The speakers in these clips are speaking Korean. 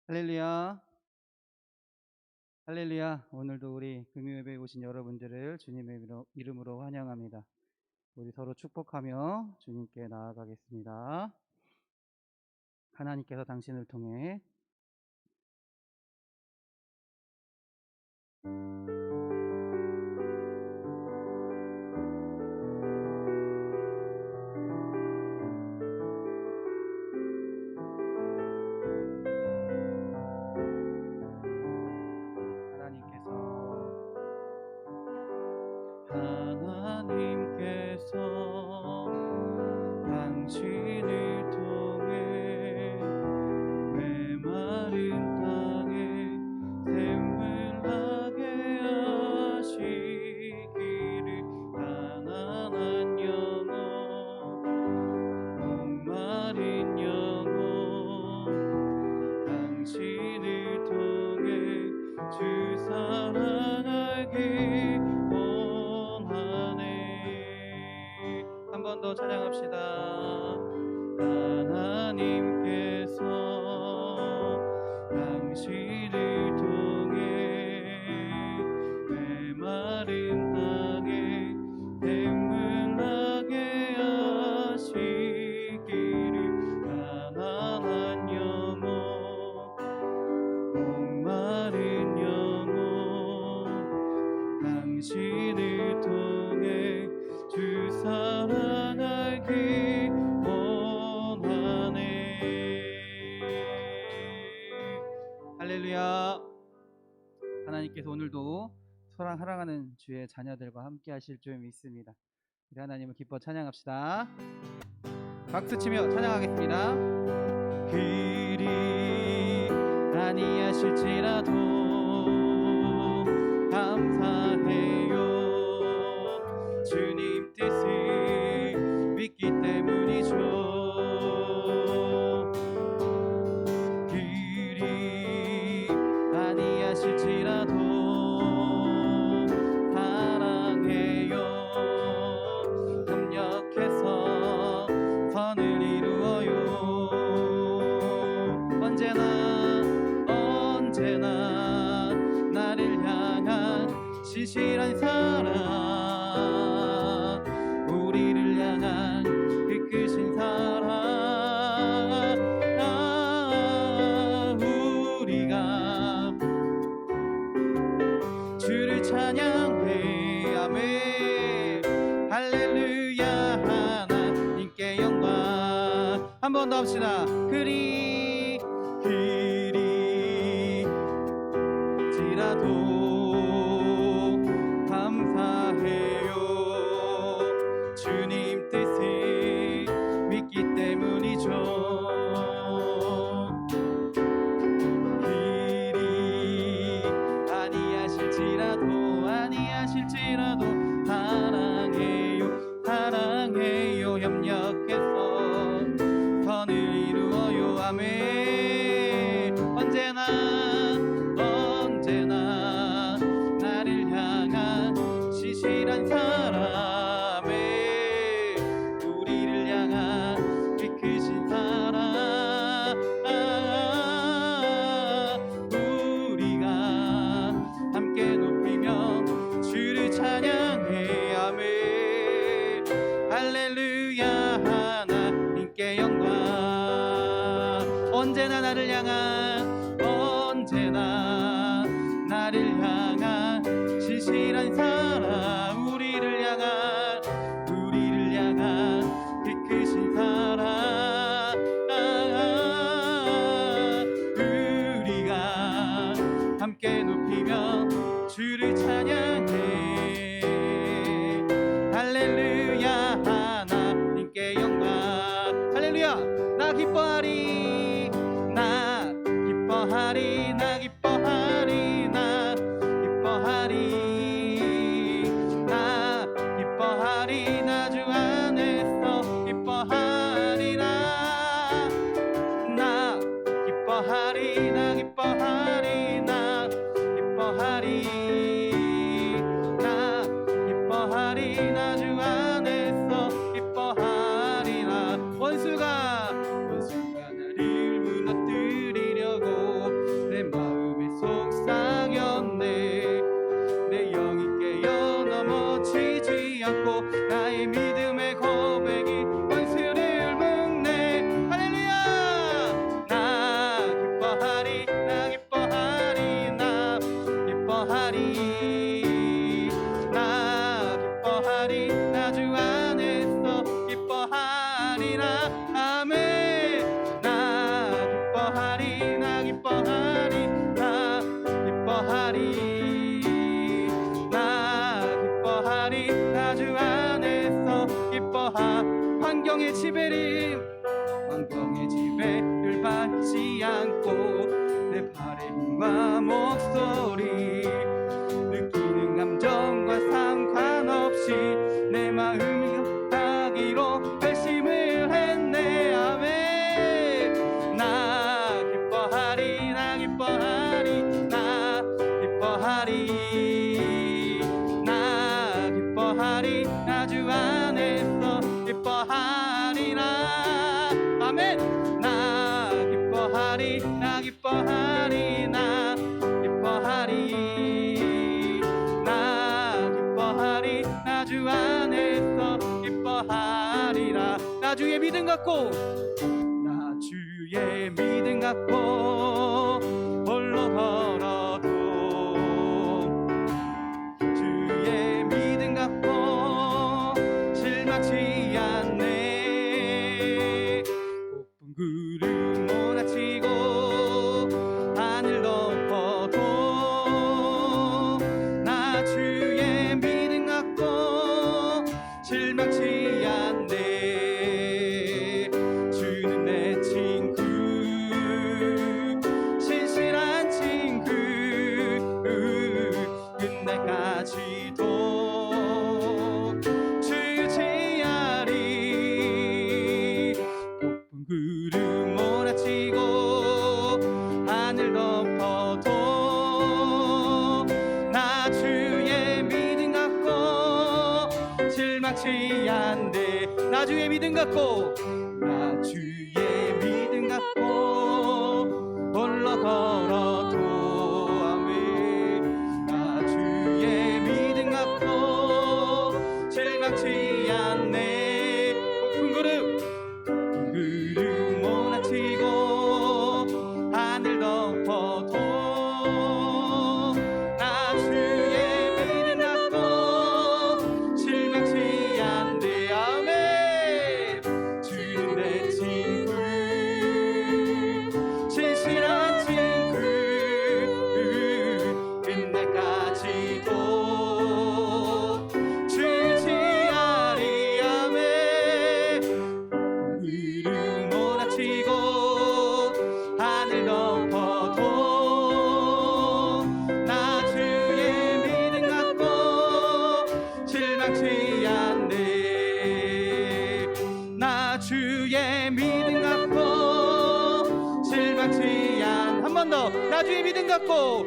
할렐루야, 할렐루야. 오늘도 우리 금요예배에 오신 여러분들을 주님의 이름으로 환영합니다. 우리 서로 축복하며 주님께 나아가겠습니다. 하나님께서 당신을 통해 하나님께서 당신을 통해 메마른 땅에 샘을 나게 하시기를 가난한 영혼 목마른 영혼 당신을 통해 주 사랑 알기 한 번 더 찬양합시다. 하나님께서 당신을 통해 메마른 땅에 샘을 나게 하시기를 가난한 영혼 목마른 영혼 당신을 통해 주 사랑 알기 원하네. 할렐루야. 하나님께서 오늘도 사랑하는 주의 자녀들과 함께 하실 줄 믿습니다. 우리 하나님을 기뻐 찬양합시다. 박수치며 찬양하겠습니다. 그리 아니하실지라도 감사해요. 주님 뜻을 믿기 때문이죠. 그리 아니하실지라도 사랑해요. 협력해서 선을 이루어요. 언제나 나를 향한 신실한 사랑 우리를 향한 그 크신 사랑 우리가 주를 찬양해. 아멘. 할렐루야. 하나님께 영광. 한 번 더 합시다. 그리지라도 감사해요. 주님 뜻을 믿기 때문이죠. 그리 아니하실지라도 사랑해요. 협력해서 선을 이루어요. 아멘. 언제나 나를 향한 신실한 사랑에 우리를 향한 그 크신 사랑 우리가 함께 높이며 주를 찬양해. 아멘. 할렐루야. 하나님께 영광. 언제나 나를 향한 신실한 사랑 우리를 향한 그 크신 사랑 우리가 함께 높이며 주를 찬양해. 할렐루야. 하나님께 영광. 할렐루야. 나 기뻐하리 나 기뻐하리 나 기뻐하리 나 기뻐하리 나 기뻐하리 나 주 안에서 기뻐하리 나 기뻐하리 나 기뻐하리 나 기뻐하리 나 기뻐하리 나 주 안에서 기뻐하리 나 원수가 나를 무너뜨리려고 왕경의 지배를 받지 않고 내 팔의 힘과 목소리 느끼는 감정과 상관없이 내 마음이 격하기로 결심을 했네. 아멘. 나 기뻐하리 나 기뻐하리 나 기뻐하리 나 기뻐하리 나 주 안에서 기뻐하리라. 아멘. 나 기뻐하리 나 기뻐하리 나 기뻐하리 나 기뻐하리 나 주 안에서 기뻐하리라. 나 주의 믿음 갖고 나 주의 믿음 갖고 홀로 걸어도 주의 믿음 갖고 실망치 않네. 높은 구름 몰아치고 하늘 덮어도 나 주의 믿음 갖고 실망치 않네. 주는 내 친구 신실한 친구 끝날까지도 주지하리. 높은 구름 몰아치고 하늘 덮어도 나 주의 믿음 갖고 실망치 않네. 나 주의 믿음 갖고 나 주의 믿음 갖고 홀로 걸어도 아멘. 나 주의 믿음 갖고 실망치 않네. 높은 구름 몰아치고 하늘 덮어도 나 주의 믿음 갖고 실망치 않네. 아멘. 주는 내 친구 신실한 친구 끝날까지도 주지하리. 아멘. 구름 몰아치고 하늘 덮어도 나 주의 믿음 갖고 실망치 않네. 나 주의 믿음 갖고 실망치 않. 한 번 더. 나 주의 믿음 갖고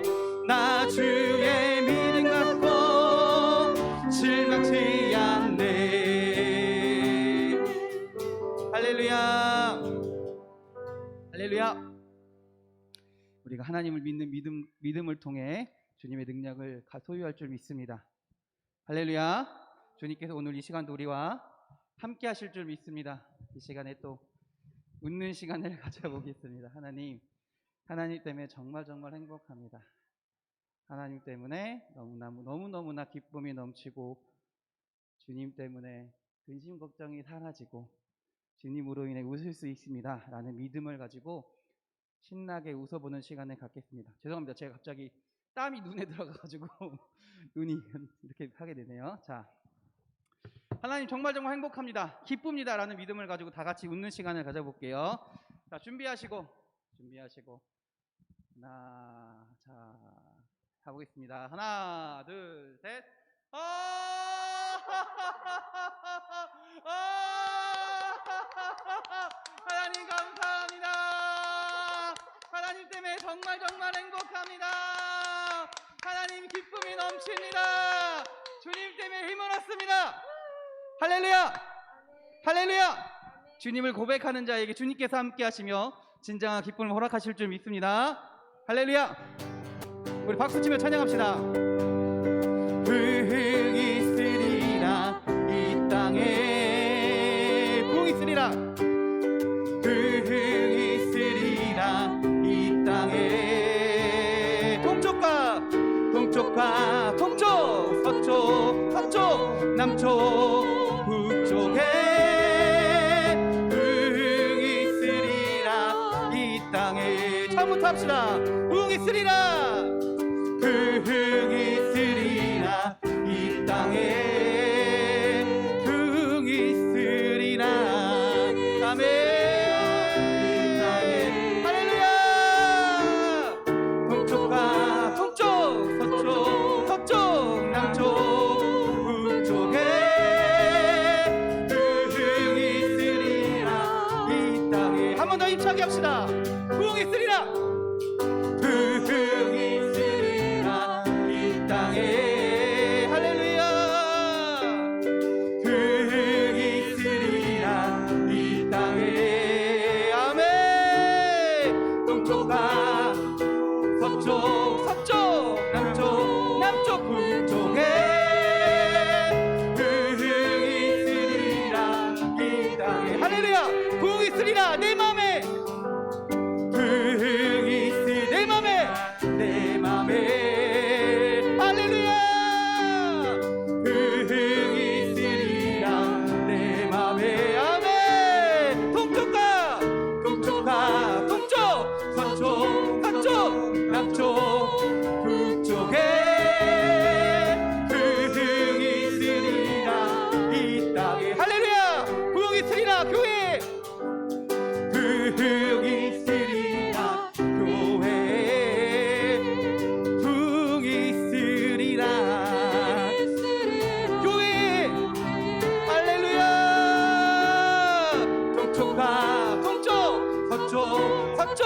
나 주의 믿음 갖고 실망치 않네. 할렐루야. 할렐루야. 우리가 하나님을 믿는 믿음을 통해 주님의 능력을 소유할 줄 믿습니다. 할렐루야. 주님께서 오늘 이 시간도 우리와 함께 하실 줄 믿습니다. 이 시간에 또 웃는 시간을 가져보겠습니다. 하나님 때문에 정말 행복합니다. 하나님 때문에 너무너무나 기쁨이 넘치고 주님 때문에 근심 걱정이 사라지고 주님으로 인해 웃을 수 있습니다 라는 믿음을 가지고 신나게 웃어보는 시간을 갖겠습니다. 죄송합니다. 제가 갑자기 땀이 눈에 들어가가지고 눈이 이렇게 하게 되네요. 자, 하나님 정말 행복합니다. 기쁩니다 라는 믿음을 가지고 다 같이 웃는 시간을 가져볼게요. 자, 준비하시고 자, 가보겠습니다. 하나, 둘, 셋. 하나님 감사합니다. 하나님 때문에 정말 행복합니다. 하나님 기쁨이 넘칩니다. 주님 때문에 힘을 얻습니다. 할렐루야. 할렐루야. 주님을 고백하는 자에게 주님께서 함께 하시며 진정한 기쁨을 허락하실 줄 믿습니다. 할렐루야. 우리 박수치며 찬양합시다. 부흥이 있으리라 이 땅에. 부흥이 있으리라. 부흥이 있으리라 이 땅에. 동쪽과 동쪽, 서쪽 남쪽 북쪽에 부흥이 있으리라 이 땅에. 처음부터 합시다. 부흥이 있으리라. 부흥이 있으리라 이 땅에. 부흥이 있으리라. 한 번 더 힘차게 합시다. 부흥이 있으리라. 부흥이 있으리라 이 땅에. 할렐루야. 부흥이 있으리라 이 땅에. 아멘. 동쪽아 서쪽 서쪽 남쪽 남쪽 북쪽에 부흥이 있으리라 이 땅에. 할렐루야. 부흥이 있으리라 내 맘에. 부흥이 있으리라 내 맘에. 내 맘에. 할렐루야. 부흥이 있으리라 내 맘에. 아멘. 동쪽가 동쪽가 동쪽 서쪽 서쪽 남쪽 북쪽에 부흥이 있으리라 이 땅에. 할렐루야. 부흥이 있으리라 교회. 부흥이 있으리라 교회. 부흥이 있으리라 교회. 할렐루야. 동쪽과 동쪽 서쪽 서쪽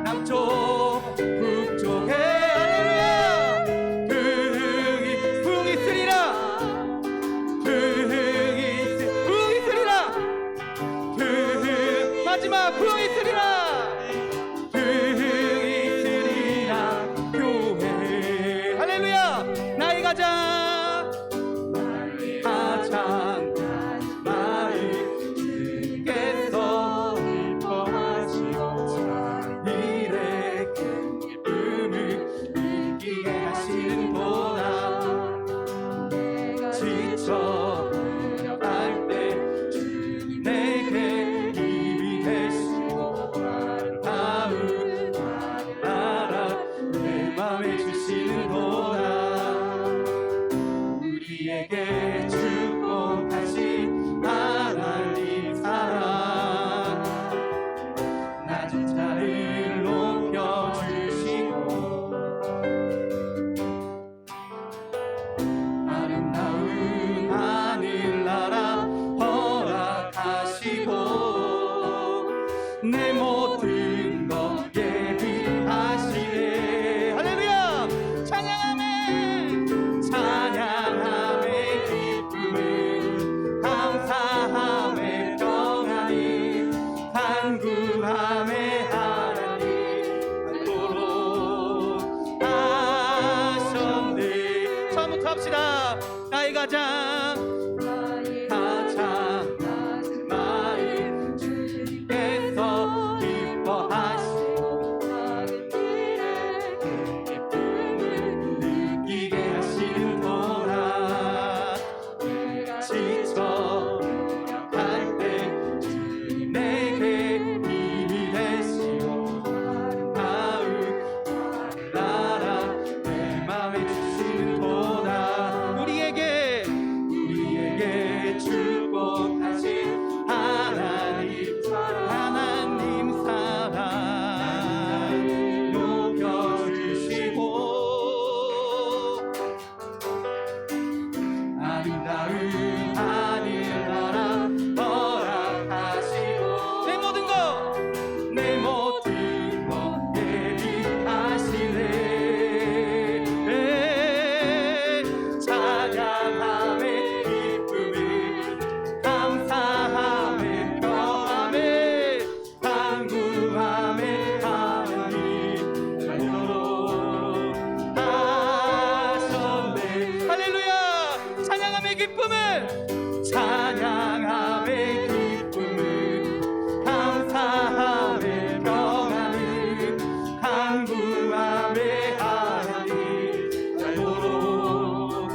남쪽 북쪽에. 할렐루야. 부흥이 있으리라. 부흥이 있으리라. 마지막 부흥이 있으리라. 부흥이 있으리라 교회. 할렐루야. 나의 가장 가장 나의 주께서 기뻐하시고 일의 큰 기쁨을 느끼게 하시는도다. 지쳐 할 때 주님 내게 힘이 되시고 아름다운 나라 내 맘에 주시는도다. 우리에게 축복하신 하나님 사랑 낮은 자를 높여주시고 아름다운 하늘나라 허락하시고 내 모든 것 예비하시네. 할렐루야. 찬양하네. 찬양함의 기쁨을 감사함의 평안이 간구함의 하나님 알도록 하셨네. 처음부터 합시다. 나의 가장 가장 나의 주님께서 기뻐하시고 기쁨을 느끼게 하시는도다. 지쳐 할 때 주님 내게 힘이 되시고 아름다운 나라 내 맘에 주시는도다. 우리에게 축복하신 하나님 사랑 높여주시고 아름다운 하늘나라 허락하시고 내 모든 것 예비하시네. 찬양함의 기쁨을 감사함의 평안의 간구함의 하나님 알도록 하셨네. 할렐루야. 찬양함의 기쁨을 감사함의 평안을 간구함의 하나님 알도록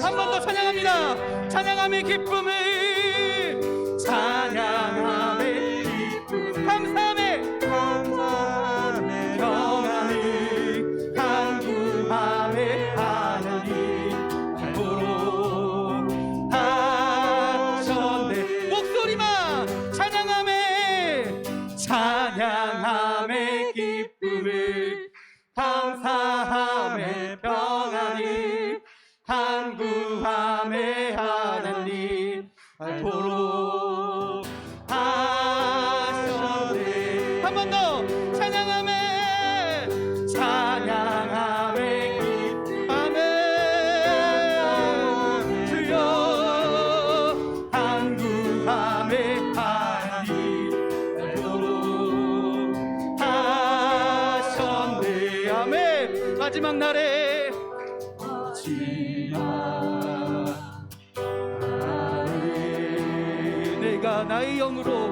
한 번 더 찬양합니다. 찬양함의 기쁨을 감사함의 평안을 간구함의 하나님 알도록 하셨네. 목소리만 찬양함의 기쁨을 감사함의 평안을 간구함의 하나님 알도록 한 번 더 찬양하매 찬양하매 기뻐하매 주여 간구하매 하니 날도록 하셨네. 아멘. 마지막 날에 내가 나의 영으로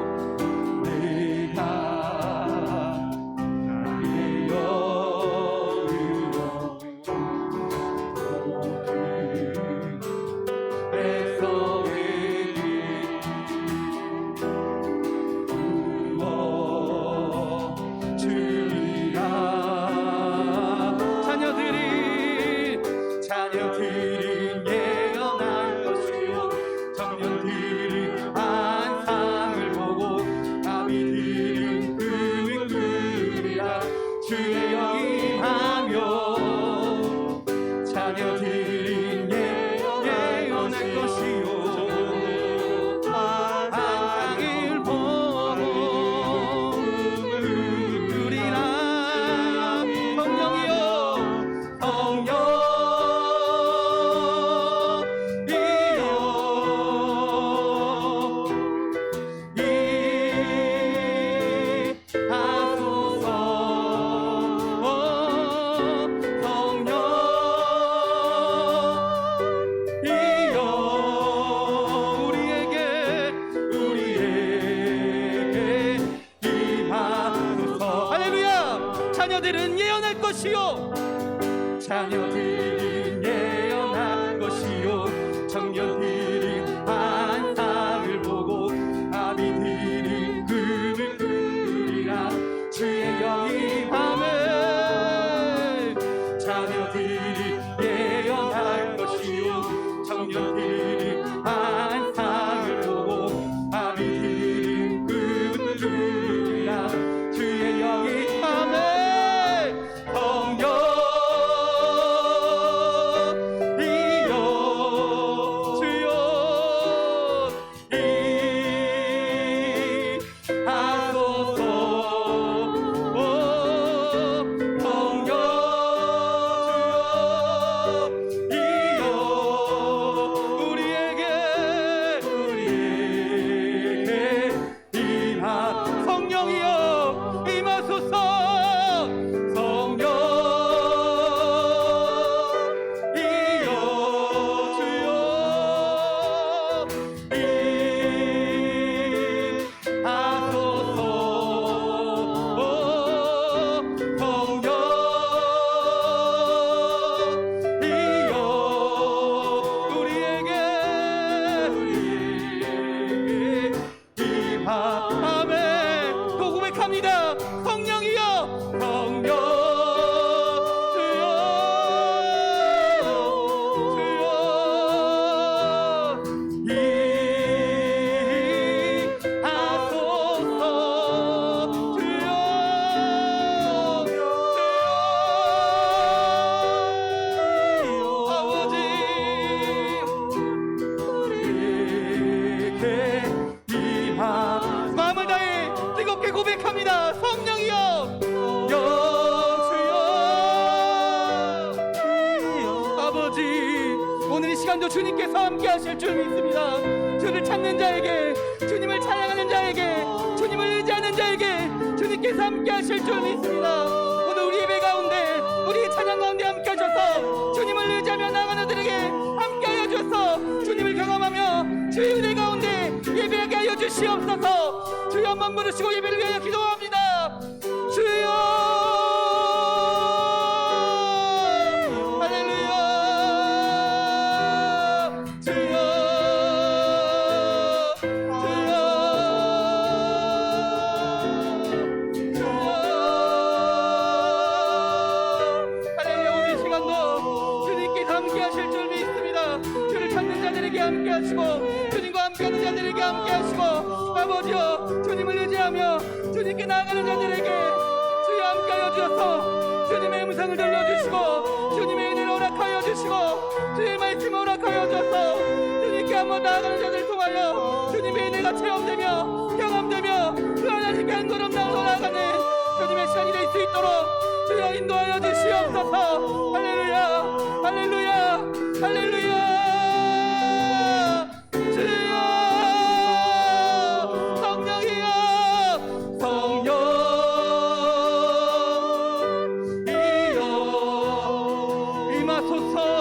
자녀들은 예언할 것이요 청년들은 안상을 보고 아비들은 꿈을 꾸리라. 주의 영이 임하며 자녀들은 예언할 것이요 안상을 보고 꿈을 꾸리라. 성령이여 성령 자녀들은 예언할 것이요 자녀들은 예언할 것이요 청년들은 안상을 보고 아비들은 꿈을 꾸리라. 주의 영이 임하매 자녀들은 예언할 것이요 청년들은 안상을 보고 아비들은 꿈을 꾸리라. 주의 영이 임하매 성령이여 성령 주여 주여 임하소서 주여 아버지 우리에게 마음을 다해 뜨겁게 고백합니다. 성령이여 주여 아버지 오늘 이 시간도 주님께서 함께 하실 줄 믿습니다. 주를 찾는 자에게 주님을 찬양하는 자에게 주님을 의지하는 자에게 주님께서 함께 하실 줄 믿습니다. 오늘 우리 예배 가운데 우리 찬양 가운데 함께 하셔서 주님을 의지하며 나가는 자들에게 함께 하여 주셔서 주님을 경험하며 주의 은혜 가운데 예배하게 하여 주시옵소서. 주여 한번 부르시고 예배를 위하여 기도합니다. 주여 할렐루야 주여 주여 주여 할렐루야. 오늘 시간도 주님께서 함께 하실 줄 믿습니다. 주를 찾는 자들에게 함께 하시고 주님과 함께하는 자들에게 함께 하시고 아버지여 주님을 의지하며 주님께 나아가는 자들에게 주여 함께하여 주셔서 주님의 음성을 들려주시고 주님의 은혜를 허락하여 주시고 주의 말씀을 허락하여 주셔서 주님께 한번 나아가는 자들을 통하여 주님의 은혜가 체험되며 경험되며 그 하나님께 한 걸음 나아가는 수 있도록 주여 인도하여 주시옵소서. 할렐루야, 할렐루야, 할렐루야. 주여 성령이여, 성령이여 임하소서.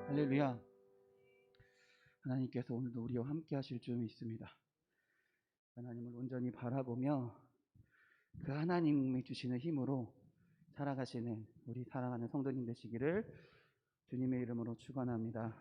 할렐루야. 하나님께서 오늘도 우리와 함께 하실 줄 믿습니다. 하나님을 온전히 바라보며 그 하나님이 주시는 힘으로 살아가시는 우리 사랑하는 성도님 되시기를 주님의 이름으로 축원합니다.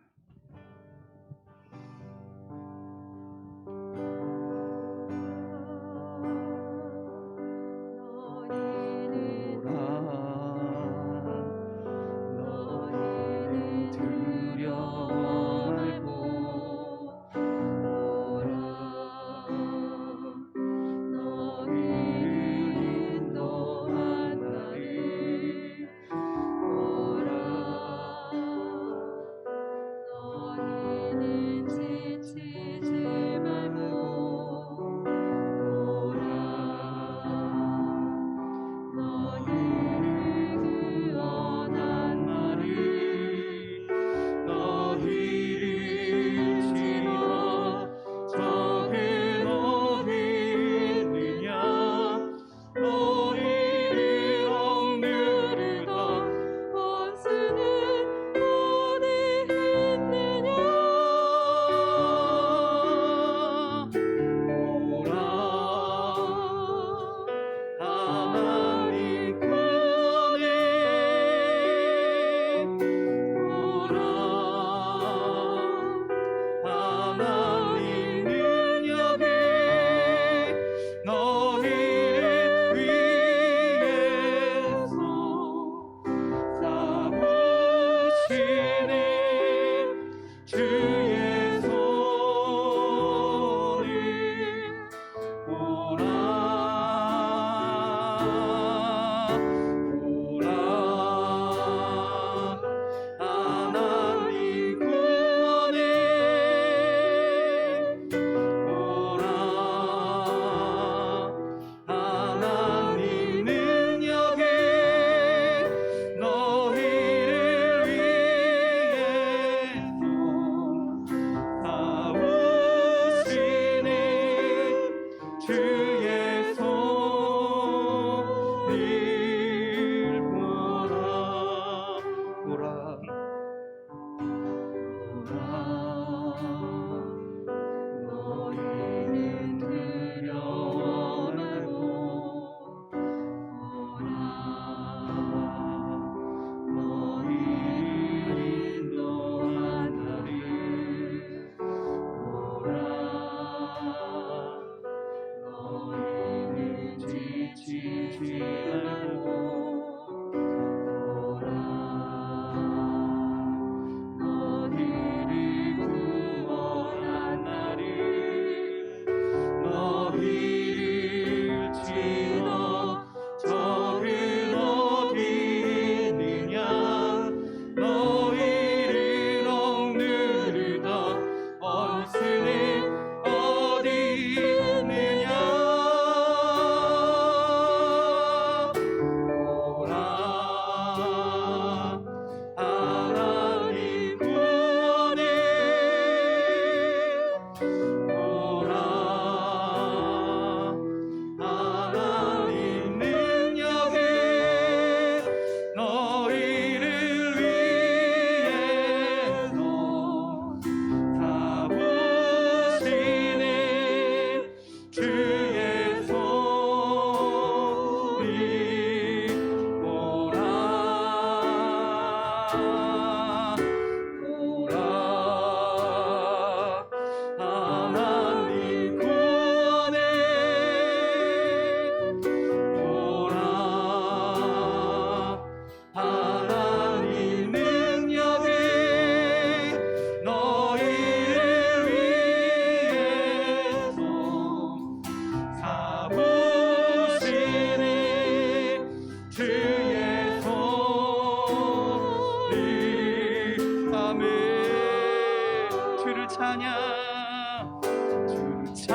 찬양 주를 찬양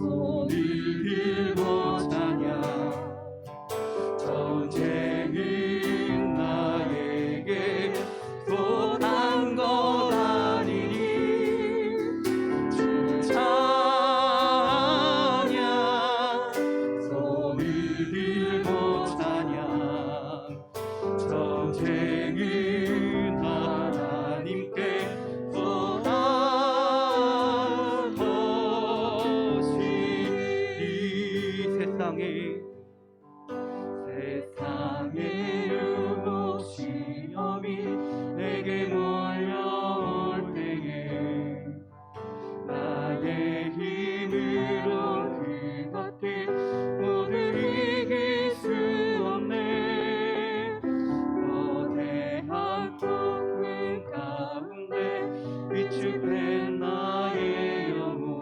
손을 들고 찬양 전쟁은 나에게 속한 것 아니니 주를 찬양 손을 들고 찬양 전쟁은 하나님께 속한 것이니 세상의 유혹 시험이 내게 몰려올 때에 나의 힘으로 그것들 모두 이길 수 없네 거대한 폭풍 가운데 위축된 나의 영혼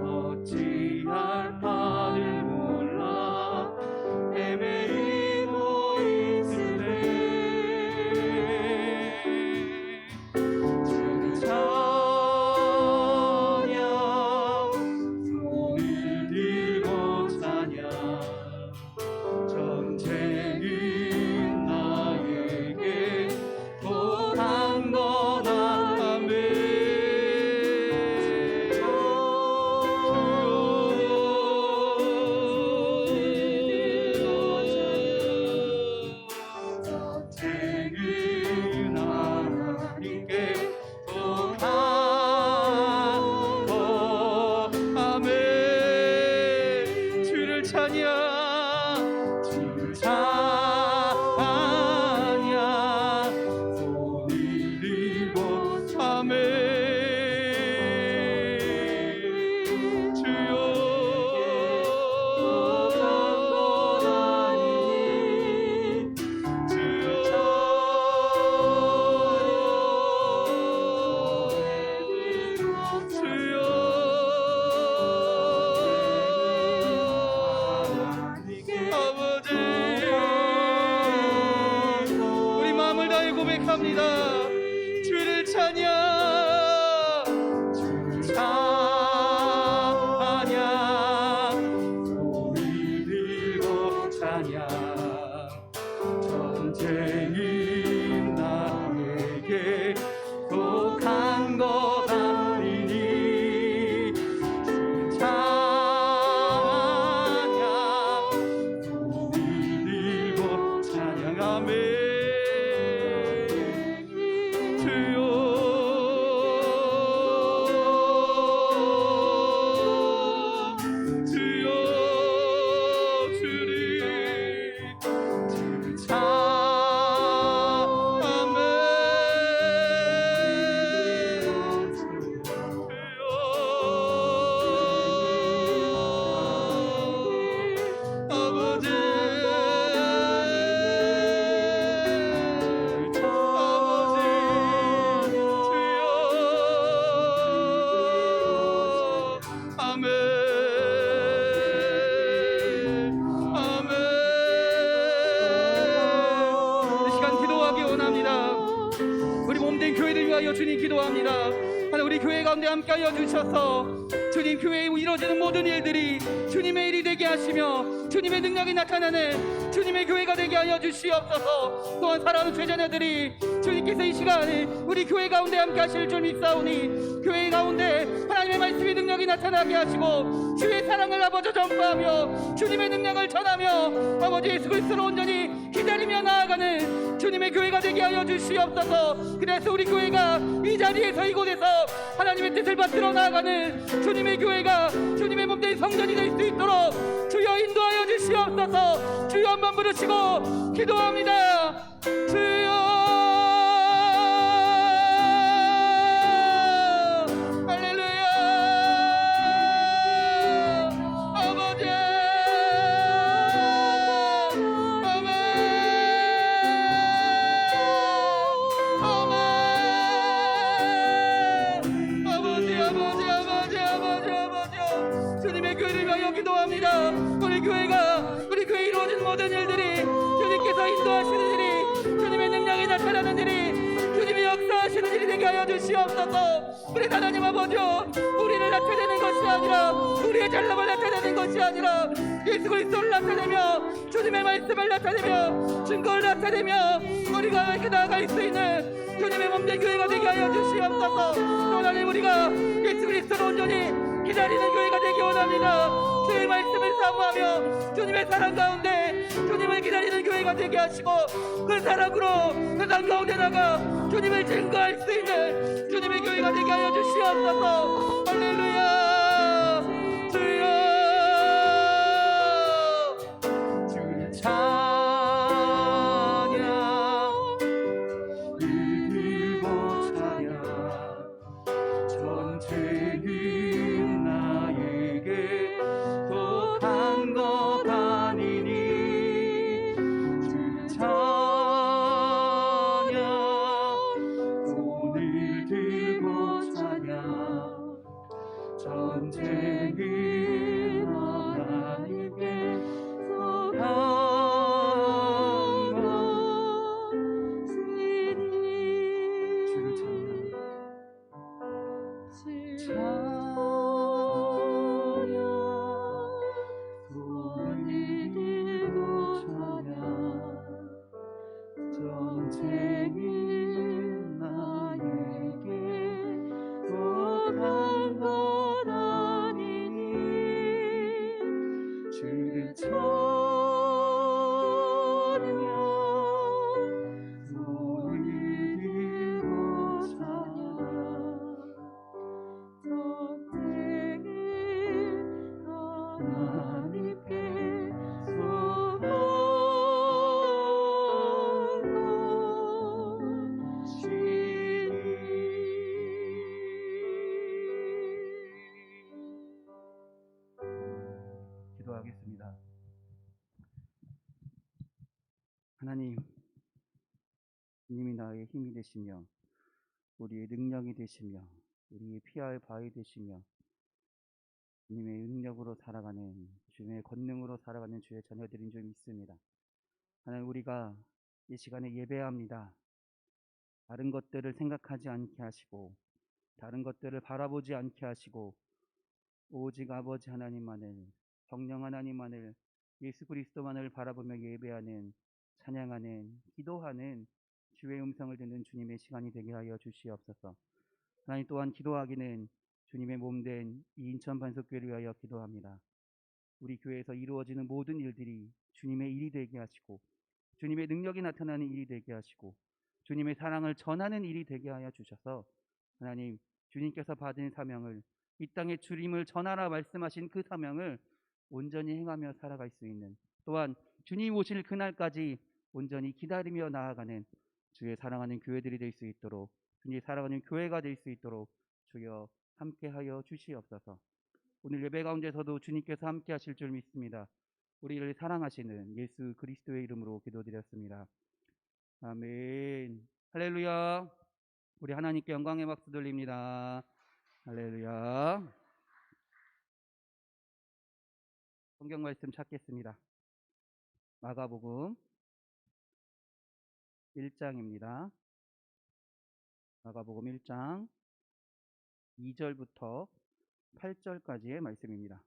어찌할 바를 몰라 헤매이고 있으네 주를 찬양 손을 들고 찬양 전쟁은 나에게 속한 거다 아멘 전쟁은 하나님께 속한 거 아멘 주를 찬양 주를 찬양 손을 들고 아멘 주여 우리 마음을 다해 고백합니다 주를 찬양 주를 찬양 손을 들고 찬양 전쟁은 나에게 속한 것 아니니 주를 찬양 손을 들고 찬양하며 주여 주여 주를 찬양하며 아버지 아멘 아멘 이 시간 기도하기 원합니다 우리 몸된 교회를 위하여 주님 기도합니다 하나님 우리 교회 가운데 함께하여 주셔서 주님 교회에 이루어지는 모든 일들이 주님의 일이 되게 하시며 주님의 능력이 나타나는 주님의 교회가 되게 하여 주시옵소서 또한 사랑하는 제자녀들이 주님께서 이 시간에 우리 교회 가운데 함께 하실 줄 믿사오니 교회 가운데 하나님의 말씀의 능력이 나타나게 하시고 주의 사랑을 아버지 전파하며 주님의 능력을 전하며 아버지 예수 그리스도로 온전히 기다리며 나아가는 주님의 교회가 되게 하여 주시옵소서 그래서 우리 교회가 이 자리에서 이곳에서 하나님의 뜻을 받들어 나아가는 주님의 교회가 주님의 몸된 성전이 될 수 있도록 주여 인도하여 주시옵소서 주여 한번 부르시고 기도합니다 주여 주님의 교회를 위하여 기도합니다. 우리 교회에 이루어진 모든 일들이 주님께서 인도하시는 일이 주님의 하여 주시옵소서. 우리 하나님 아버지여, 우리를 나타내는 것이 아니라, 우리의 잘남을 나타내는 것이 아니라 예수 그리스도를 나타내며 주님의 말씀을 나타내며 증거를 나타내며 우리가 이렇게 나아갈 수 있는 주님의 몸된 교회가 되게 하여 주시옵소서. 또 하나님, 우리가 예수 그리스도를 온전히 기다리는 교회가 되기 원합니다. 주의 말씀을 사모하며 주님의 사랑 가운데 주님을 기다리는 교회가 되게 하시고, 그 사랑으로 세상 가운데 나가 주님을 증거할 수 있는 주님의 교회가 되게 하여 주시옵소서. 할렐루야. 주여, 주의 찬양 들고 찬양 전쟁은 나에게 속한 것 아니니 주의 찬양 손을 들고 찬양 전쟁은 하나님께 속한 것이니 주를 찬양 손을 들고 찬양 전쟁은 나에게 속한 것 아니니 주를 찬양 손을 들고 찬양 전쟁은 하나님께 속한 기도하겠습니다. 하나님, 주님이 나의 힘이 되시며 우리의 능력이 되시며 우리의 피할 바위 되시며 주님의 능력으로 살아가는, 주님의 권능으로 살아가는 주의 자녀들인 줄 믿습니다. 하나님, 우리가 이 시간에 예배합니다. 다른 것들을 생각하지 않게 하시고 다른 것들을 바라보지 않게 하시고 오직 아버지 하나님만을, 성령 하나님만을, 예수 그리스도만을 바라보며 예배하는, 찬양하는, 기도하는 주의 음성을 듣는 주님의 시간이 되게 하여 주시옵소서. 하나님, 또한 기도하기는 주님의 몸된 이 인천 반석교회를 위하여 기도합니다. 우리 교회에서 이루어지는 모든 일들이 주님의 일이 되게 하시고 주님의 능력이 나타나는 일이 되게 하시고 주님의 사랑을 전하는 일이 되게 하여 주셔서, 하나님, 주님께서 받은 사명을, 이 땅에 주님을 전하라 말씀하신 그 사명을 온전히 행하며 살아갈 수 있는, 또한 주님 오실 그날까지 온전히 기다리며 나아가는 주의 사랑하는 교회들이 될 수 있도록, 주님 사랑하는 교회가 될 수 있도록 주여 함께하여 주시옵소서. 오늘 예배 가운데서도 주님께서 함께 하실 줄 믿습니다. 우리를 사랑하시는 예수 그리스도의 이름으로 기도드렸습니다. 아멘. 할렐루야. 우리 하나님께 영광의 박수 돌립니다. 할렐루야. 성경 말씀 찾겠습니다. 마가복음 1장입니다. 마가복음 1장 2절부터 8절까지의 말씀입니다.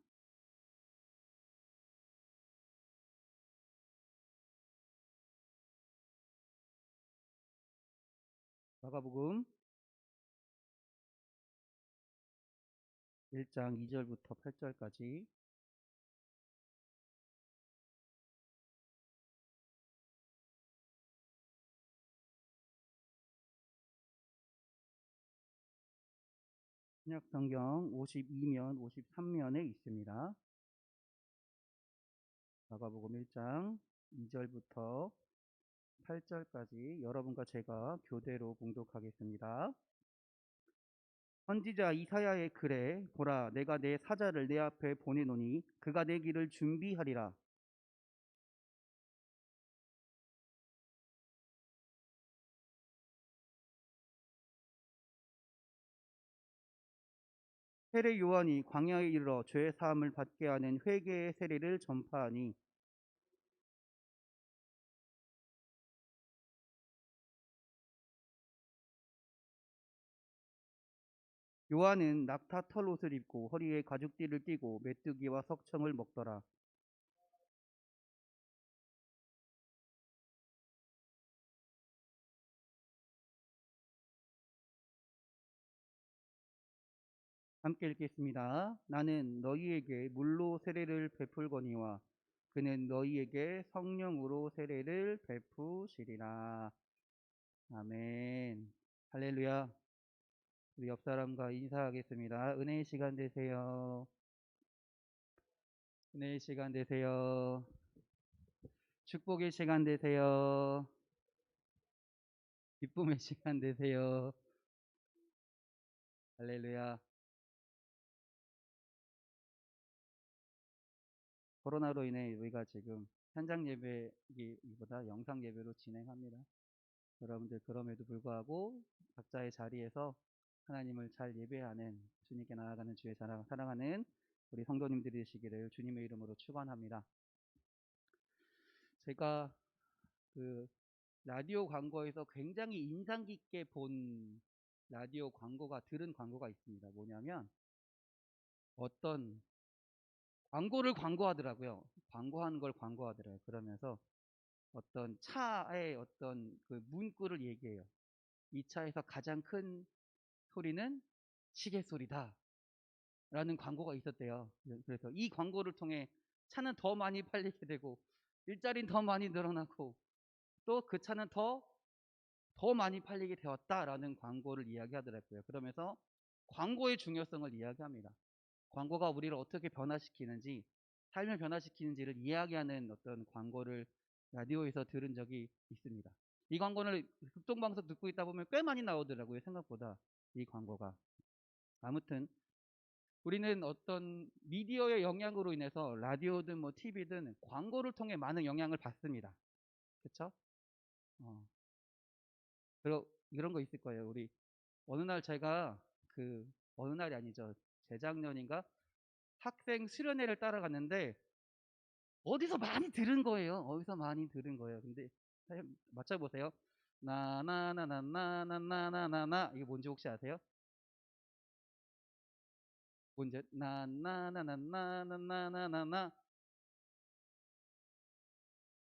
마가복음 1장 2절부터 8절까지. 신약성경 52면, 53면에 있습니다. 마가복음 1장 2절부터 8절까지 여러분과 제가 교대로 봉독하겠습니다. 선지자 이사야의 글에 보라, 내가 내 사자를 내 앞에 보내노니 그가 내 길을 준비하리라. 세례 요한이 광야에 이르러 죄 사함을 받게 하는 회개의 세례를 전파하니 요한은 낙타 털옷을 입고 허리에 가죽띠를 띠고 메뚜기와 석청을 먹더라. 함께 읽겠습니다. 나는 너희에게 물로 세례를 베풀거니와 그는 너희에게 성령으로 세례를 베푸시리라. 아멘. 할렐루야. 우리 옆 사람과 인사하겠습니다. 은혜의 시간 되세요. 은혜의 시간 되세요. 축복의 시간 되세요. 기쁨의 시간 되세요. 할렐루야. 코로나로 인해 우리가 지금 현장 예배보다 영상 예배로 진행합니다. 여러분들 그럼에도 불구하고 각자의 자리에서 하나님을 잘 예배하는, 주님께 나아가는 주의 사랑하는 우리 성도님들이 되시기를 주님의 이름으로 축원합니다. 제가 그 라디오 광고에서 굉장히 인상 깊게 본 라디오 광고가, 들은 광고가 있습니다. 뭐냐면 어떤 광고를 광고하더라고요. 광고하는 걸 광고하더라고요. 그러면서 어떤 차의 어떤 그 문구를 얘기해요. 이 차에서 가장 큰 소리는 시계 소리다 라는 광고가 있었대요. 그래서 이 광고를 통해 차는 더 많이 팔리게 되고 일자리는 더 많이 늘어나고 또 그 차는 더 많이 팔리게 되었다라는 광고를 이야기하더라고요. 그러면서 광고의 중요성을 이야기합니다. 광고가 우리를 어떻게 변화시키는지, 삶을 변화시키는지를 이야기하는 어떤 광고를 라디오에서 들은 적이 있습니다. 이 광고를 극동방송 듣고 있다 보면 꽤 많이 나오더라고요. 생각보다 이 광고가. 아무튼 우리는 어떤 미디어의 영향으로 인해서 라디오든 뭐 TV든 광고를 통해 많은 영향을 받습니다. 그렇죠? 이런 거 있을 거예요. 우리 어느 날 제가 어느 날이 아니죠. 재작년인가 학생 수련회를 따라갔는데 어디서 많이 들은 거예요. 어디서 많이 들은 거예요. 근데 맞춰보세요. 나나나나나나나나나 이게 뭔지 혹시 아세요? 뭔지 나나나나나나나나나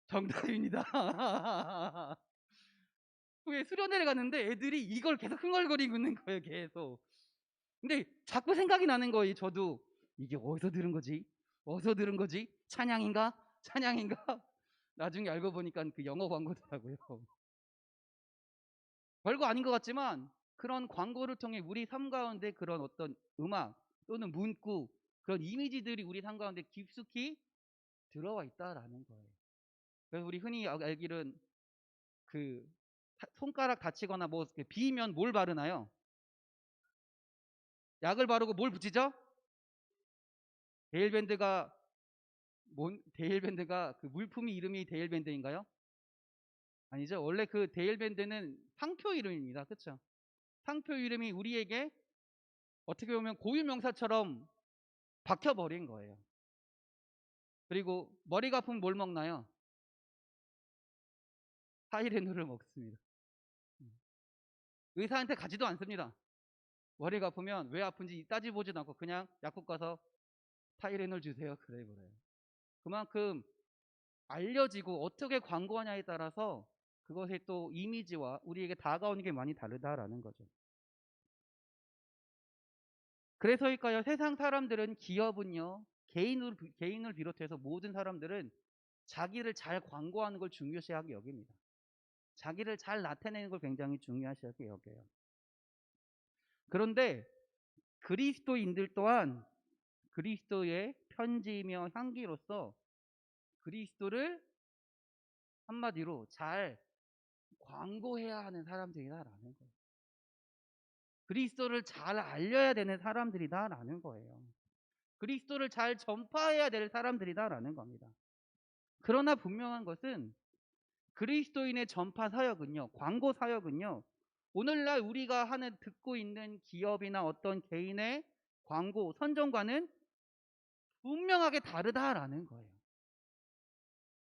정답입니다. 왜 수련회를 갔는데 애들이 이걸 계속 흥얼거리고 있는 거예요. 계속. 근데 자꾸 생각이 나는 거예요. 저도 이게 어디서 들은 거지? 어디서 들은 거지? 찬양인가? 찬양인가? 나중에 알고 보니까 그 영어 광고더라고요. 별거 아닌 것 같지만 그런 광고를 통해 우리 삶 가운데 그런 어떤 음악 또는 문구, 그런 이미지들이 우리 삶 가운데 깊숙이 들어와 있다라는 거예요. 그래서 우리 흔히 알기는 그 손가락 다치거나 뭐 비면 뭘 바르나요? 약을 바르고 뭘 붙이죠? 데일밴드가 데일밴드가 그 물품이 이름이 데일밴드인가요? 아니죠. 원래 그 데일밴드는 상표 이름입니다. 그렇죠? 상표 이름이 우리에게 어떻게 보면 고유명사처럼 박혀버린 거예요. 그리고 머리가 아프면 뭘 먹나요? 타이레놀을 먹습니다. 의사한테 가지도 않습니다. 머리가 아프면 왜 아픈지 따지보지도 않고 그냥 약국 가서 타이레놀 주세요. 그래 버려요. 그만큼 알려지고 어떻게 광고하냐에 따라서 그것의 또 이미지와 우리에게 다가오는 게 많이 다르다라는 거죠. 그래서일까요? 세상 사람들은, 기업은요, 개인을 비롯해서 모든 사람들은 자기를 잘 광고하는 걸 중요시하게 여깁니다. 자기를 잘 나타내는 걸 굉장히 중요시하게 여겨요. 그런데 그리스도인들 또한 그리스도의 편지이며 향기로서 그리스도를 한마디로 잘 광고해야 하는 사람들이다라는 거예요. 그리스도를 잘 알려야 되는 사람들이다라는 거예요. 그리스도를 잘 전파해야 될 사람들이다라는 겁니다. 그러나 분명한 것은 그리스도인의 전파 사역은요, 광고 사역은요, 오늘날 우리가 듣고 있는 기업이나 어떤 개인의 광고 선정과는 분명하게 다르다라는 거예요.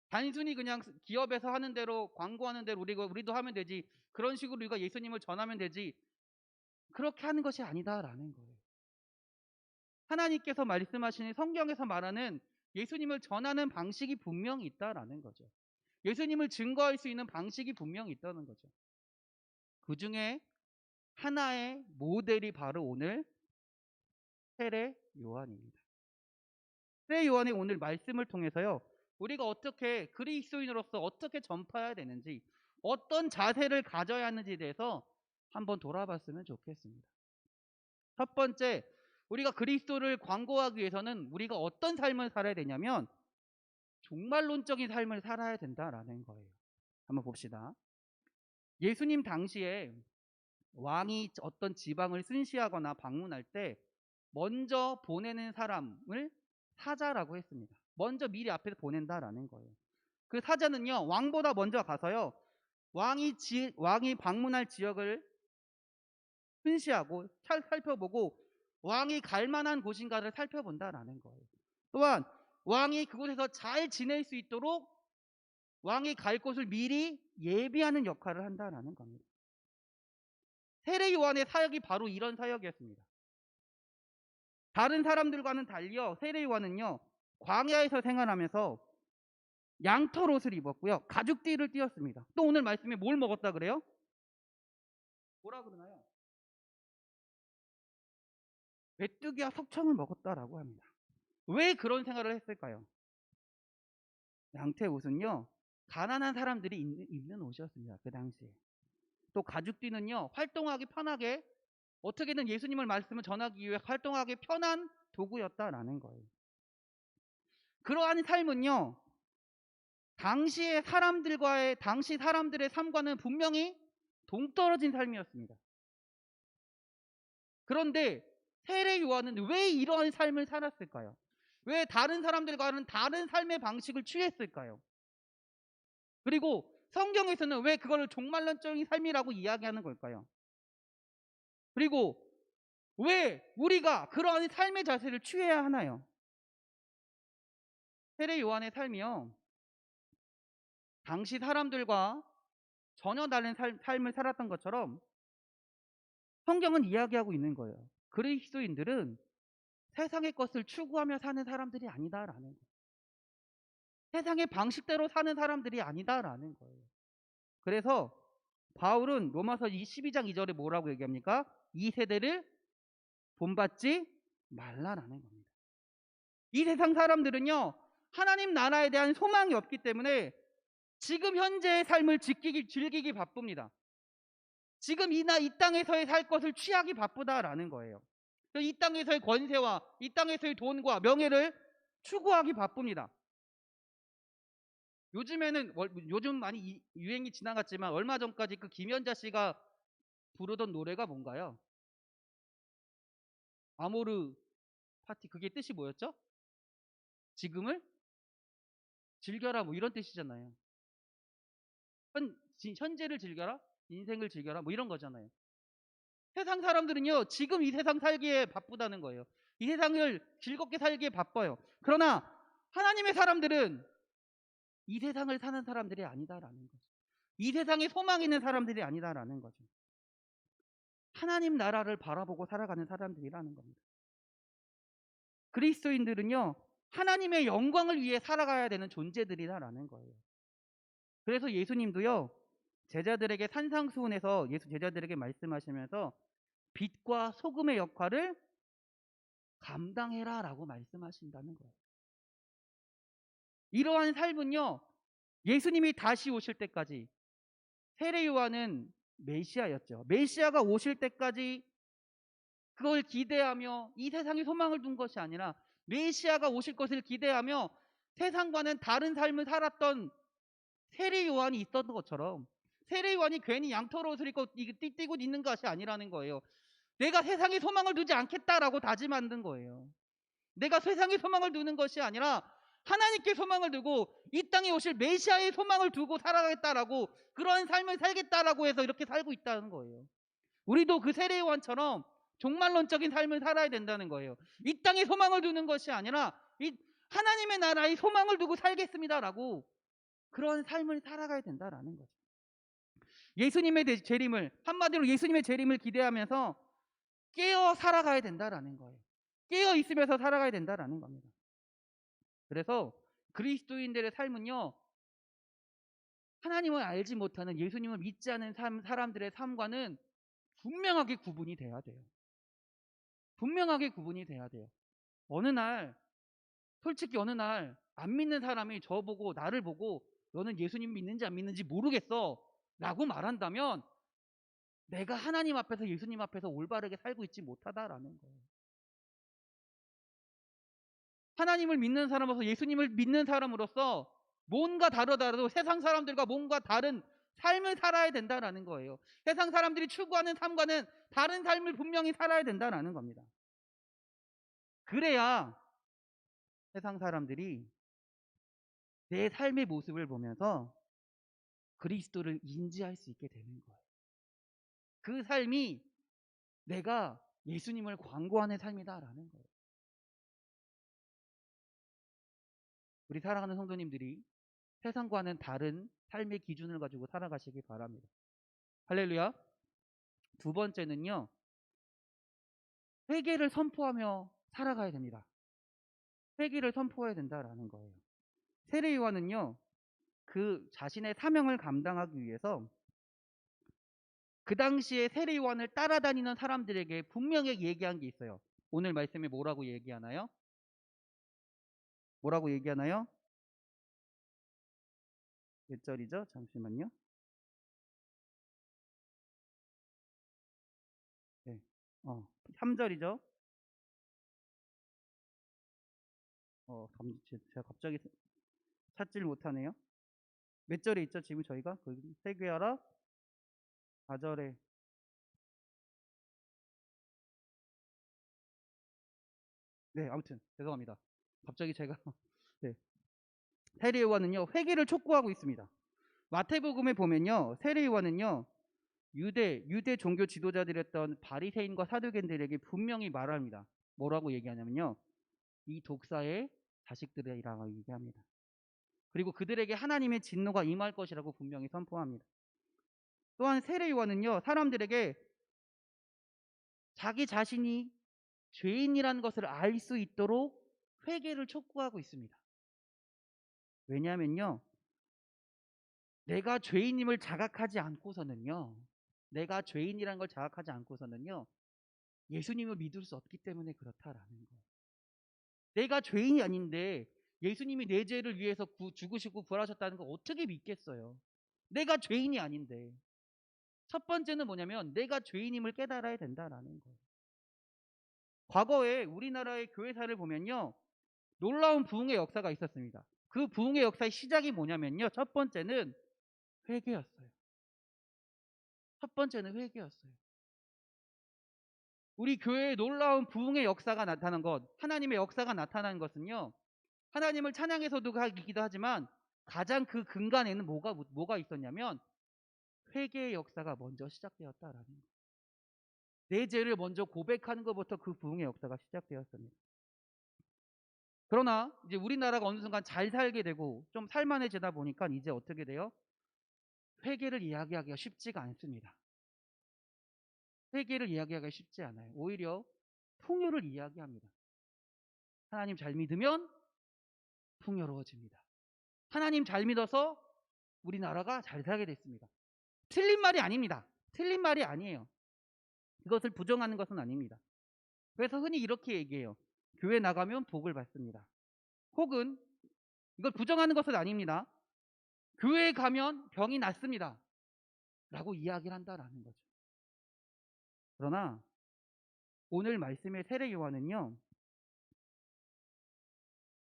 단순히 그냥 기업에서 하는 대로, 광고하는 대로 우리도 하면 되지, 그런 식으로 우리가 예수님을 전하면 되지, 그렇게 하는 것이 아니다라는 거예요. 하나님께서 말씀하시는 성경에서 말하는 예수님을 전하는 방식이 분명히 있다라는 거죠. 예수님을 증거할 수 있는 방식이 분명히 있다는 거죠. 그 중에 하나의 모델이 바로 오늘 세례 요한입니다. 세례 요한의 오늘 말씀을 통해서요, 우리가 어떻게 그리스도인으로서 어떻게 전파해야 되는지, 어떤 자세를 가져야 하는지에 대해서 한번 돌아봤으면 좋겠습니다. 첫 번째, 우리가 그리스도를 광고하기 위해서는 우리가 어떤 삶을 살아야 되냐면 종말론적인 삶을 살아야 된다라는 거예요. 한번 봅시다. 예수님 당시에 왕이 어떤 지방을 순시하거나 방문할 때 먼저 보내는 사람을 사자라고 했습니다. 먼저 미리 앞에서 보낸다라는 거예요. 그 사자는요, 왕보다 먼저 가서요, 왕이 방문할 지역을 순시하고 살펴보고 왕이 갈 만한 곳인가를 살펴본다라는 거예요. 또한 왕이 그곳에서 잘 지낼 수 있도록 왕이 갈 곳을 미리 예비하는 역할을 한다라는 겁니다. 세례 요한의 사역이 바로 이런 사역이었습니다. 다른 사람들과는 달리요, 세례 요한은요, 광야에서 생활하면서 양털 옷을 입었고요, 가죽띠를 띄었습니다. 또 오늘 말씀에 뭘 먹었다 그래요? 뭐라 그러나요? 메뚜기와 석청을 먹었다라고 합니다. 왜 그런 생활을 했을까요? 양털 옷은요, 가난한 사람들이 입는 옷이었습니다. 그 당시에. 또 가죽띠는요, 활동하기 편하게, 어떻게든 예수님을 말씀을 전하기 위해 활동하기 편한 도구였다라는 거예요. 그러한 삶은요, 당시 사람들의 삶과는 분명히 동떨어진 삶이었습니다. 그런데 세례 요한은 왜 이러한 삶을 살았을까요? 왜 다른 사람들과는 다른 삶의 방식을 취했을까요? 그리고 성경에서는 왜 그걸 종말론적인 삶이라고 이야기하는 걸까요? 그리고 왜 우리가 그러한 삶의 자세를 취해야 하나요? 세례 요한의 삶이요, 당시 사람들과 전혀 다른 삶을 살았던 것처럼 성경은 이야기하고 있는 거예요. 그리스도인들은 세상의 것을 추구하며 사는 사람들이 아니다라는 거예요. 세상의 방식대로 사는 사람들이 아니다라는 거예요. 그래서 바울은 로마서 12장 2절에 뭐라고 얘기합니까? 이 세대를 본받지 말라라는 겁니다. 이 세상 사람들은요, 하나님 나라에 대한 소망이 없기 때문에 지금 현재의 삶을 즐기기 바쁩니다. 지금 이 땅에서의 살 것을 취하기 바쁘다라는 거예요. 이 땅에서의 권세와 이 땅에서의 돈과 명예를 추구하기 바쁩니다. 요즘 많이 유행이 지나갔지만 얼마 전까지 그 김연자 씨가 부르던 노래가 뭔가요? 아모르 파티, 그게 뜻이 뭐였죠? 지금을 즐겨라, 뭐 이런 뜻이잖아요. 현재를 즐겨라, 인생을 즐겨라, 뭐 이런 거잖아요. 세상 사람들은요, 지금 이 세상 살기에 바쁘다는 거예요. 이 세상을 즐겁게 살기에 바빠요. 그러나 하나님의 사람들은 이 세상을 사는 사람들이 아니다라는 거죠. 이 세상에 소망 있는 사람들이 아니다라는 거죠. 하나님 나라를 바라보고 살아가는 사람들이라는 겁니다. 그리스도인들은요, 하나님의 영광을 위해 살아가야 되는 존재들이라는 거예요. 그래서 예수님도요, 제자들에게 산상수훈에서 제자들에게 말씀하시면서 빛과 소금의 역할을 감당해라 라고 말씀하신다는 거예요. 이러한 삶은요, 예수님이 다시 오실 때까지, 세례 요한은 메시아였죠. 메시아가 오실 때까지 그걸 기대하며 이 세상에 소망을 둔 것이 아니라 메시아가 오실 것을 기대하며 세상과는 다른 삶을 살았던 세례 요한이 있었던 것처럼, 세례 요한이 괜히 양털 옷을 입고 띠고 있는 것이 아니라는 거예요. 내가 세상에 소망을 두지 않겠다라고 다짐하는 거예요. 내가 세상에 소망을 두는 것이 아니라 하나님께 소망을 두고 이 땅에 오실 메시아의 소망을 두고 살아가겠다라고, 그러한 삶을 살겠다라고 해서 이렇게 살고 있다는 거예요. 우리도 그 세례 요한처럼 종말론적인 삶을 살아야 된다는 거예요. 이 땅에 소망을 두는 것이 아니라 하나님의 나라에 소망을 두고 살겠습니다라고, 그런 삶을 살아가야 된다라는 거죠. 예수님의 재림을, 한마디로 예수님의 재림을 기대하면서 깨어 살아가야 된다라는 거예요. 깨어 있으면서 살아가야 된다라는 겁니다. 그래서 그리스도인들의 삶은요, 하나님을 알지 못하는, 예수님을 믿지 않은 사람들의 삶과는 분명하게 구분이 돼야 돼요. 분명하게 구분이 돼야 돼요. 어느 날, 솔직히 어느 날 안 믿는 사람이 저보고, 나를 보고 너는 예수님 믿는지 안 믿는지 모르겠어 라고 말한다면 내가 하나님 앞에서, 예수님 앞에서 올바르게 살고 있지 못하다라는 거예요. 하나님을 믿는 사람으로서, 예수님을 믿는 사람으로서 뭔가 다르더라도 세상 사람들과 뭔가 다른 삶을 살아야 된다라는 거예요. 세상 사람들이 추구하는 삶과는 다른 삶을 분명히 살아야 된다라는 겁니다. 그래야 세상 사람들이 내 삶의 모습을 보면서 그리스도를 인지할 수 있게 되는 거예요. 그 삶이 내가 예수님을 광고하는 삶이다라는 거예요. 우리 사랑하는 성도님들이 세상과는 다른 삶의 기준을 가지고 살아가시기 바랍니다. 할렐루야. 두 번째는요, 회개를 선포하며 살아가야 됩니다. 회개를 선포해야 된다라는 거예요. 세례 요한은요, 그 자신의 사명을 감당하기 위해서 그 당시에 세례 요한을 따라다니는 사람들에게 분명히 얘기한 게 있어요. 오늘 말씀에 뭐라고 얘기하나요? 뭐라고 얘기하나요? 몇 절이죠? 잠시만요. 네. 3절이죠. 제가 갑자기 찾지를 못하네요. 몇 절에 있죠? 지금 저희가 회개하라 4절에. 네, 아무튼 죄송합니다. 갑자기 제가 네. 세례 요한은요, 회개를 촉구하고 있습니다. 마태복음에 보면요, 세례 요한은요, 유대 종교 지도자들이었던 바리새인과 사두개인들에게 분명히 말합니다. 뭐라고 얘기하냐면요, 이 독사의 자식들이라고 얘기합니다. 그리고 그들에게 하나님의 진노가 임할 것이라고 분명히 선포합니다. 또한 세례 요한은요, 사람들에게 자기 자신이 죄인이라는 것을 알 수 있도록 회개를 촉구하고 있습니다. 왜냐하면요, 내가 죄인임을 자각하지 않고서는요, 내가 죄인이라는 걸 자각하지 않고서는요, 예수님을 믿을 수 없기 때문에 그렇다라는 거예요. 내가 죄인이 아닌데 예수님이 내 죄를 위해서 죽으시고 부활하셨다는 걸 어떻게 믿겠어요? 내가 죄인이 아닌데. 첫 번째는 뭐냐면 내가 죄인임을 깨달아야 된다라는 거예요. 과거에 우리나라의 교회사를 보면요, 놀라운 부흥의 역사가 있었습니다. 그 부흥의 역사의 시작이 뭐냐면요, 첫 번째는 회개였어요. 첫 번째는 회개였어요. 우리 교회에 놀라운 부흥의 역사가 나타난 것, 하나님의 역사가 나타난 것은요, 하나님을 찬양해서도 하기도 하지만 가장 그 근간에는 뭐가 있었냐면 회개의 역사가 먼저 시작되었다라는 거예요. 내 죄를 먼저 고백하는 것부터 그 부흥의 역사가 시작되었습니다. 그러나 이제 우리나라가 어느 순간 잘 살게 되고 좀 살만해지다 보니까 이제 어떻게 돼요? 회개를 이야기하기가 쉽지가 않습니다. 회개를 이야기하기가 쉽지 않아요. 오히려 풍요를 이야기합니다. 하나님 잘 믿으면 풍요로워집니다. 하나님 잘 믿어서 우리나라가 잘 살게 됐습니다. 틀린 말이 아닙니다. 틀린 말이 아니에요. 그것을 부정하는 것은 아닙니다. 그래서 흔히 이렇게 얘기해요. 교회 나가면 복을 받습니다. 혹은 이걸 부정하는 것은 아닙니다. 교회에 가면 병이 낫습니다. 라고 이야기를 한다라는 거죠. 그러나 오늘 말씀의 세례 요한은요,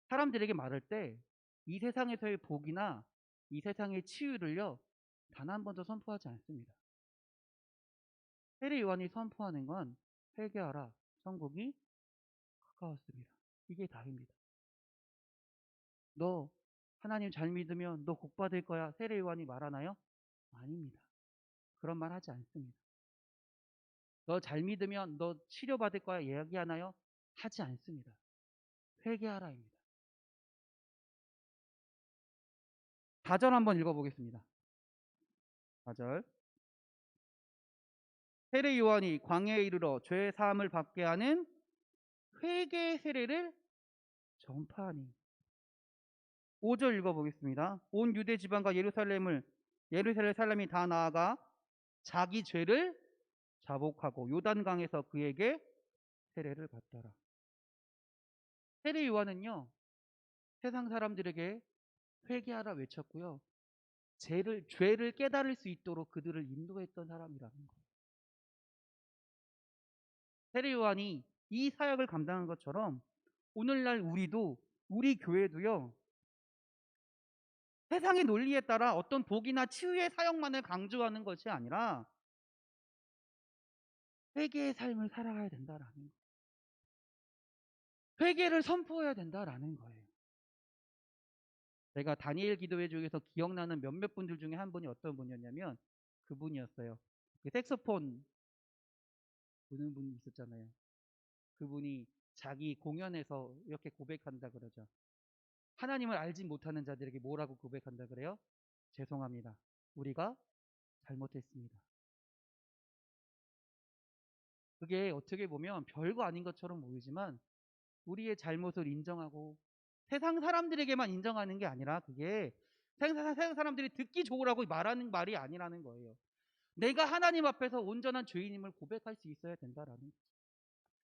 사람들에게 말할 때 이 세상에서의 복이나 이 세상의 치유를요, 단 한 번도 선포하지 않습니다. 세례 요한이 선포하는 건 회개하라, 천국이 가까웠습니다. 이게 다입니다. 너 하나님 잘 믿으면 너 복 받을 거야, 세례 요한이 말하나요? 아닙니다. 그런 말 하지 않습니다. 너 잘 믿으면 너 치료받을 거야 이야기하나요? 하지 않습니다. 회개하라입니다. 4절 한번 읽어보겠습니다. 4절. 세례 요한이 광야에 이르러 죄 사함을 받게 하는 회개 세례를 전파하니. 5절 읽어보겠습니다. 온 유대 지방과 예루살렘 사람이 다 나아가 자기 죄를 자복하고 요단강에서 그에게 세례를 받더라. 세례 요한은요, 세상 사람들에게 회개하라 외쳤고요, 죄를 깨달을 수 있도록 그들을 인도했던 사람이라는 거예요. 세례 요한이 이 사역을 감당한 것처럼 오늘날 우리 교회도요, 세상의 논리에 따라 어떤 복이나 치유의 사역만을 강조하는 것이 아니라 회개의 삶을 살아가야 된다라는 거예요. 회개를 선포해야 된다라는 거예요. 제가 다니엘 기도회 중에서 기억나는 몇몇 분들 중에 한 분이 어떤 분이었냐면 그분이었어요. 그 색소폰 부는 분이 있었잖아요. 그분이 자기 공연에서 이렇게 고백한다 그러죠. 하나님을 알지 못하는 자들에게 뭐라고 고백한다 그래요? 죄송합니다. 우리가 잘못했습니다. 그게 어떻게 보면 별거 아닌 것처럼 보이지만 우리의 잘못을 인정하고 세상 사람들에게만 인정하는 게 아니라 그게 세상 사람들이 듣기 좋으라고 말하는 말이 아니라는 거예요. 내가 하나님 앞에서 온전한 죄인임을 고백할 수 있어야 된다라는 거죠.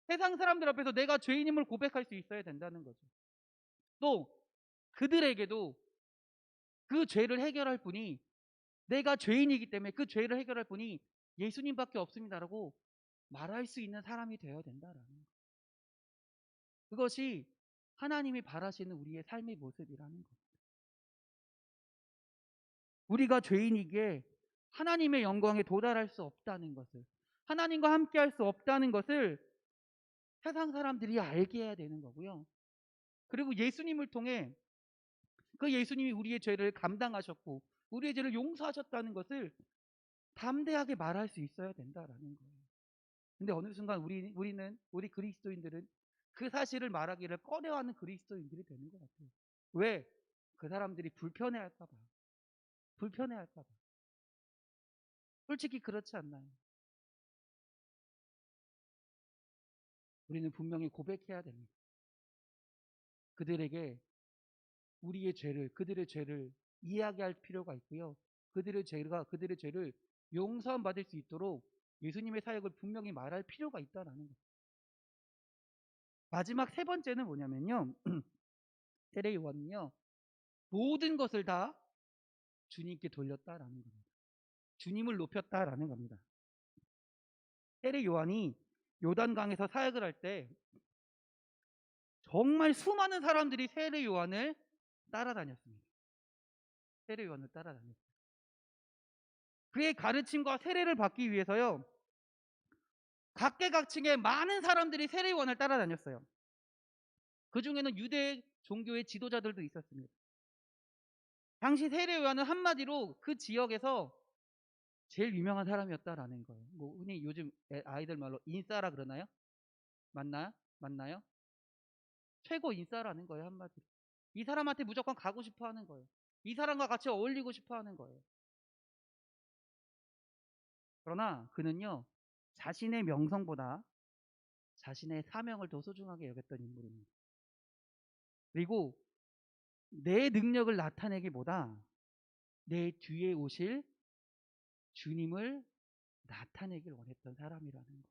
세상 사람들 앞에서 내가 죄인임을 고백할 수 있어야 된다는 거죠. 또 그들에게도 그 죄를 해결할 분이, 내가 죄인이기 때문에 그 죄를 해결할 분이 예수님밖에 없습니다라고 말할 수 있는 사람이 되어야 된다라는 거예요. 그것이 하나님이 바라시는 우리의 삶의 모습이라는 거예요. 우리가 죄인이기에 하나님의 영광에 도달할 수 없다는 것을, 하나님과 함께 할 수 없다는 것을 세상 사람들이 알게 해야 되는 거고요. 그리고 예수님을 통해 그 예수님이 우리의 죄를 감당하셨고 우리의 죄를 용서하셨다는 것을 담대하게 말할 수 있어야 된다라는 거예요. 근데 어느 순간 우리 그리스도인들은 그 사실을 말하기를 꺼려하는 그리스도인들이 되는 것 같아요. 왜? 그 사람들이 불편해할까 봐. 불편해할까 봐. 솔직히 그렇지 않나요? 우리는 분명히 고백해야 됩니다. 그들에게 그들의 죄를 이야기할 필요가 있고요. 그들의 죄를 용서함 받을 수 있도록 예수님의 사역을 분명히 말할 필요가 있다라는 거예요. 마지막 세 번째는 뭐냐면요. 세례 요한은요, 모든 것을 다 주님께 돌렸다라는 겁니다. 주님을 높였다라는 겁니다. 세례 요한이 요단강에서 사역을 할 때 정말 수많은 사람들이 세례 요한을 따라다녔습니다. 세례 요한을 따라다녔어요. 그의 가르침과 세례를 받기 위해서요, 각계각층의 많은 사람들이 세례 요한을 따라다녔어요. 그 중에는 유대 종교의 지도자들도 있었습니다. 당시 세례 요한은 한마디로 그 지역에서 제일 유명한 사람이었다라는 거예요. 뭐 흔히 요즘 아이들 말로 인싸라 그러나요? 맞나요? 최고 인싸라는 거예요, 한마디로. 이 사람한테 무조건 가고 싶어 하는 거예요. 이 사람과 같이 어울리고 싶어 하는 거예요. 그러나 그는요, 자신의 명성보다 자신의 사명을 더 소중하게 여겼던 인물입니다. 그리고 내 능력을 나타내기보다 내 뒤에 오실 주님을 나타내길 원했던 사람이라는 거.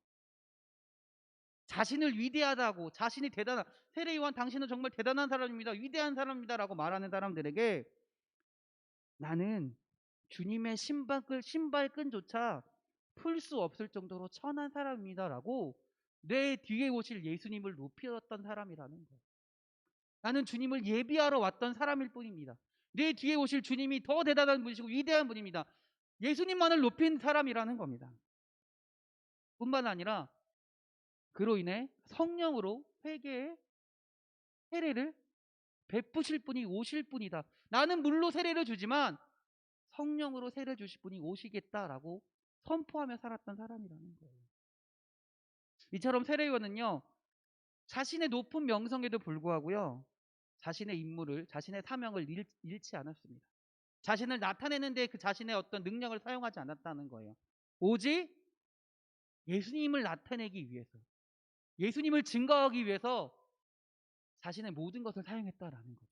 자신을 위대하다고, 자신이 세례 요한 당신은 정말 대단한 사람입니다, 위대한 사람입니다라고 말하는 사람들에게 나는 주님의 신발끈조차 풀 수 없을 정도로 천한 사람입니다라고 내 뒤에 오실 예수님을 높였던 사람이라는 거예요. 나는 주님을 예비하러 왔던 사람일 뿐입니다. 내 뒤에 오실 주님이 더 대단한 분이시고 위대한 분입니다. 예수님만을 높인 사람이라는 겁니다. 뿐만 아니라 그로 인해 성령으로 회개의 세례를 베푸실 분이 오실 분이다. 나는 물로 세례를 주지만 성령으로 세례 주실 분이 오시겠다라고 선포하며 살았던 사람이라는 거예요. 이처럼 세례 요한은요, 자신의 높은 명성에도 불구하고요, 자신의 사명을 잃지 않았습니다. 자신을 나타내는데 그 자신의 어떤 능력을 사용하지 않았다는 거예요. 오직 예수님을 나타내기 위해서, 예수님을 증거하기 위해서 자신의 모든 것을 사용했다라는 거죠.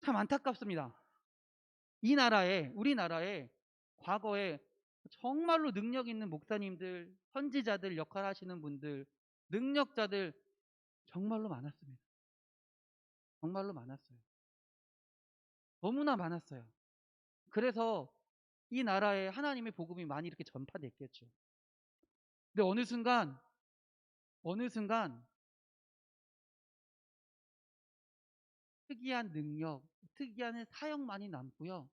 참 안타깝습니다. 이 나라에, 우리나라에 과거에 정말로 능력 있는 목사님들, 선지자들 역할 하시는 분들, 능력자들 정말로 많았습니다. 정말로 많았어요. 너무나 많았어요. 그래서 이 나라에 하나님의 복음이 많이 이렇게 전파됐겠죠. 근데 어느 순간 특이한 능력, 특이한 사역만이 남고요.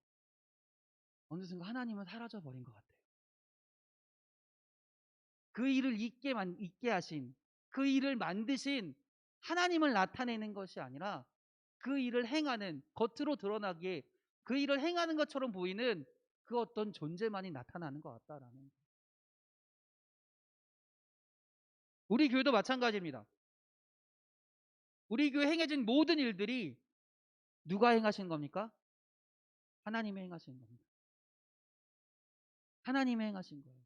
어느 순간 하나님은 사라져 버린 것 같아요. 그 일을 있게 하신, 그 일을 만드신 하나님을 나타내는 것이 아니라 그 일을 행하는, 겉으로 드러나기에 그 일을 행하는 것처럼 보이는 그 어떤 존재만이 나타나는 것 같다라는 거예요. 우리 교회도 마찬가지입니다. 우리 교회 행해진 모든 일들이 누가 행하신 겁니까? 하나님이 행하신 겁니다. 하나님이 행하신 거예요.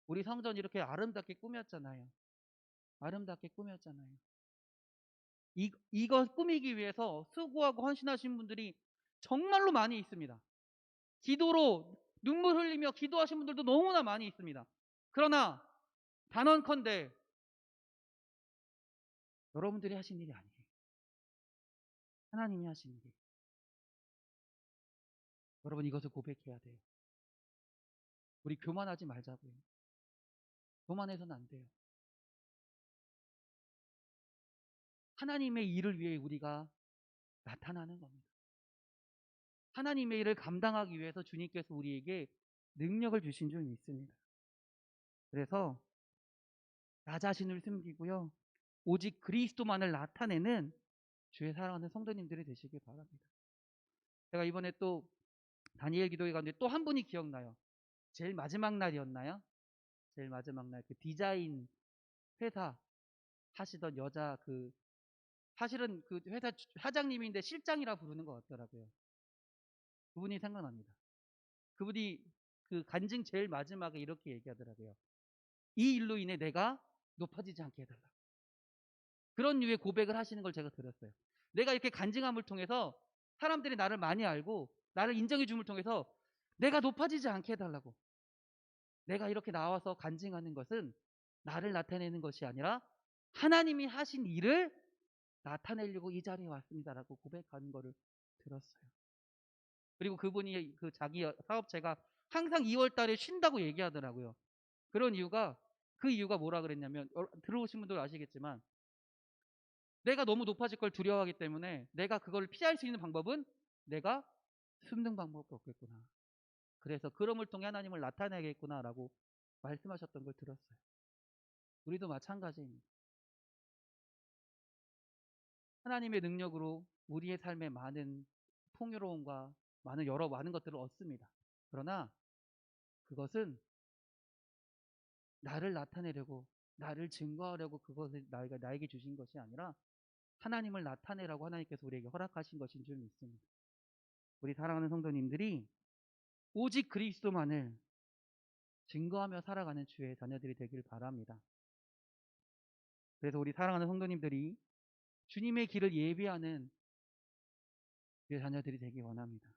우리 성전 이렇게 아름답게 꾸몄잖아요. 아름답게 꾸몄잖아요. 이거 꾸미기 위해서 수고하고 헌신하신 분들이 정말로 많이 있습니다. 기도로 눈물 흘리며 기도하신 분들도 너무나 많이 있습니다. 그러나 단언컨대 여러분들이 하신 일이 아니에요. 하나님이 하신 일이에요. 여러분 이것을 고백해야 돼요. 우리 교만하지 말자고요. 교만해서는 안 돼요. 하나님의 일을 위해 우리가 나타나는 겁니다. 하나님의 일을 감당하기 위해서 주님께서 우리에게 능력을 주신 줄 믿습니다. 그래서 나 자신을 숨기고요. 오직 그리스도만을 나타내는 주의 사랑하는 성도님들이 되시길 바랍니다. 제가 이번에 또 다니엘 기도회 갔는데 또 한 분이 기억나요. 제일 마지막 날이었나요? 제일 마지막 날 그 디자인 회사 하시던 여자, 사실은 그 회사 사장님인데 실장이라 부르는 것 같더라고요. 그분이 생각납니다. 그분이 그 간증 제일 마지막에 이렇게 얘기하더라고요. 이 일로 인해 내가 높아지지 않게 해달라. 그런 류의 고백을 하시는 걸 제가 들었어요. 내가 이렇게 간증함을 통해서 사람들이 나를 많이 알고 나를 인정해 줌을 통해서 내가 높아지지 않게 해달라고. 내가 이렇게 나와서 간증하는 것은 나를 나타내는 것이 아니라 하나님이 하신 일을 나타내려고 이 자리에 왔습니다라고 고백하는 거를 들었어요. 그리고 그분이 그 자기 사업체가 항상 2월 달에 쉰다고 얘기하더라고요. 그런 이유가, 그 이유가 뭐라 그랬냐면, 들어오신 분들 아시겠지만 내가 너무 높아질 걸 두려워하기 때문에 내가 그걸 피할 수 있는 방법은 내가 숨는 방법밖에 없겠구나. 그래서 그럼을 통해 하나님을 나타내야겠구나라고 말씀하셨던 걸 들었어요. 우리도 마찬가지입니다. 하나님의 능력으로 우리의 삶에 많은 풍요로움과 많은 것들을 얻습니다. 그러나 그것은 나를 나타내려고, 나를 증거하려고 그것을 나에게 주신 것이 아니라 하나님을 나타내라고 하나님께서 우리에게 허락하신 것인 줄 믿습니다. 우리 사랑하는 성도님들이 오직 그리스도만을 증거하며 살아가는 주의 자녀들이 되길 바랍니다. 그래서 우리 사랑하는 성도님들이 주님의 길을 예비하는 주의 자녀들이 되기 원합니다.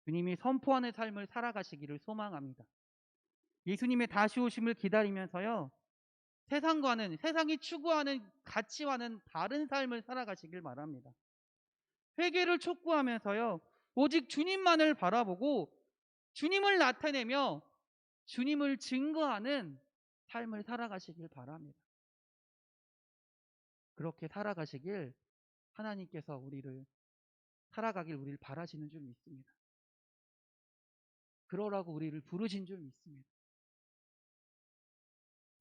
주님이 선포하는 삶을 살아가시기를 소망합니다. 예수님의 다시 오심을 기다리면서요, 세상이 추구하는 가치와는 다른 삶을 살아가시길 바랍니다. 회개를 촉구하면서요, 오직 주님만을 바라보고 주님을 나타내며 주님을 증거하는 삶을 살아가시길 바랍니다. 그렇게 살아가시길 하나님께서 우리를 바라시는 줄 믿습니다. 그러라고 우리를 부르신 줄 믿습니다.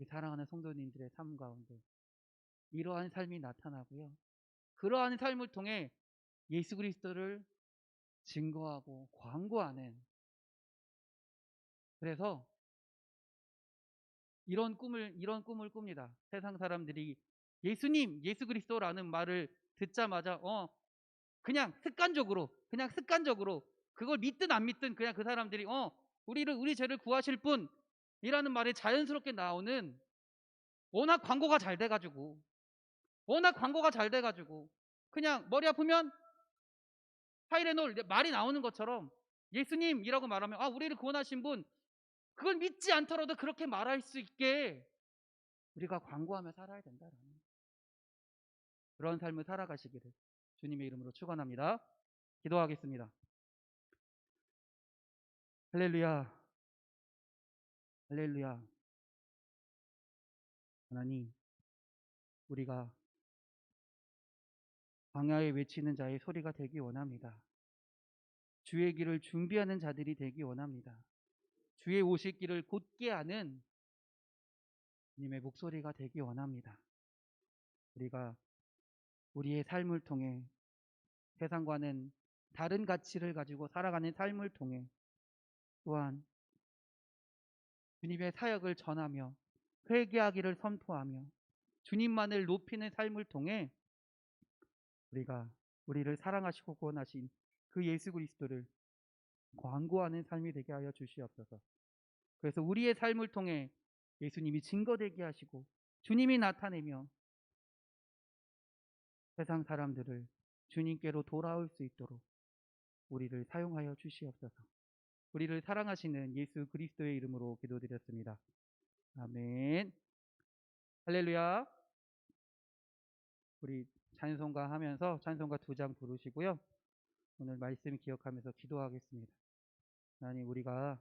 사랑하는 성도님들의 삶 가운데 이러한 삶이 나타나고요. 그러한 삶을 통해 예수 그리스도를 증거하고 광고하는, 그래서 이런 꿈을 꿉니다. 세상 사람들이 예수님, 예수 그리스도라는 말을 듣자마자 그냥 습관적으로 그걸 믿든 안 믿든 그냥 그 사람들이 우리 죄를 구하실 분이라는 말이 자연스럽게 나오는, 워낙 광고가 잘 돼가지고 그냥 머리 아프면 타이레놀 말이 나오는 것처럼 예수님이라고 말하면 우리를 구원하신 분, 그걸 믿지 않더라도 그렇게 말할 수 있게 우리가 광고하며 살아야 된다라는 그런 삶을 살아가시기를 주님의 이름으로 축원합니다. 기도하겠습니다. 할렐루야, 할렐루야. 하나님, 우리가 광야에 외치는 자의 소리가 되기 원합니다. 주의 길을 준비하는 자들이 되기 원합니다. 주의 오실 길을 곧게 하는 주님의 목소리가 되기 원합니다. 우리가 우리의 삶을 통해 세상과는 다른 가치를 가지고 살아가는 삶을 통해, 또한 주님의 사역을 전하며 회개하기를 선포하며 주님만을 높이는 삶을 통해 우리가 우리를 사랑하시고 구원하신 그 예수 그리스도를 광고하는 삶이 되게 하여 주시옵소서. 그래서 우리의 삶을 통해 예수님이 증거되게 하시고 주님이 나타내며 세상 사람들을 주님께로 돌아올 수 있도록 우리를 사용하여 주시옵소서. 우리를 사랑하시는 예수 그리스도의 이름으로 기도드렸습니다. 아멘. 할렐루야. 우리 찬송가 하면서 찬송가 2장 부르시고요. 오늘 말씀 기억하면서 기도하겠습니다. 하나님, 우리가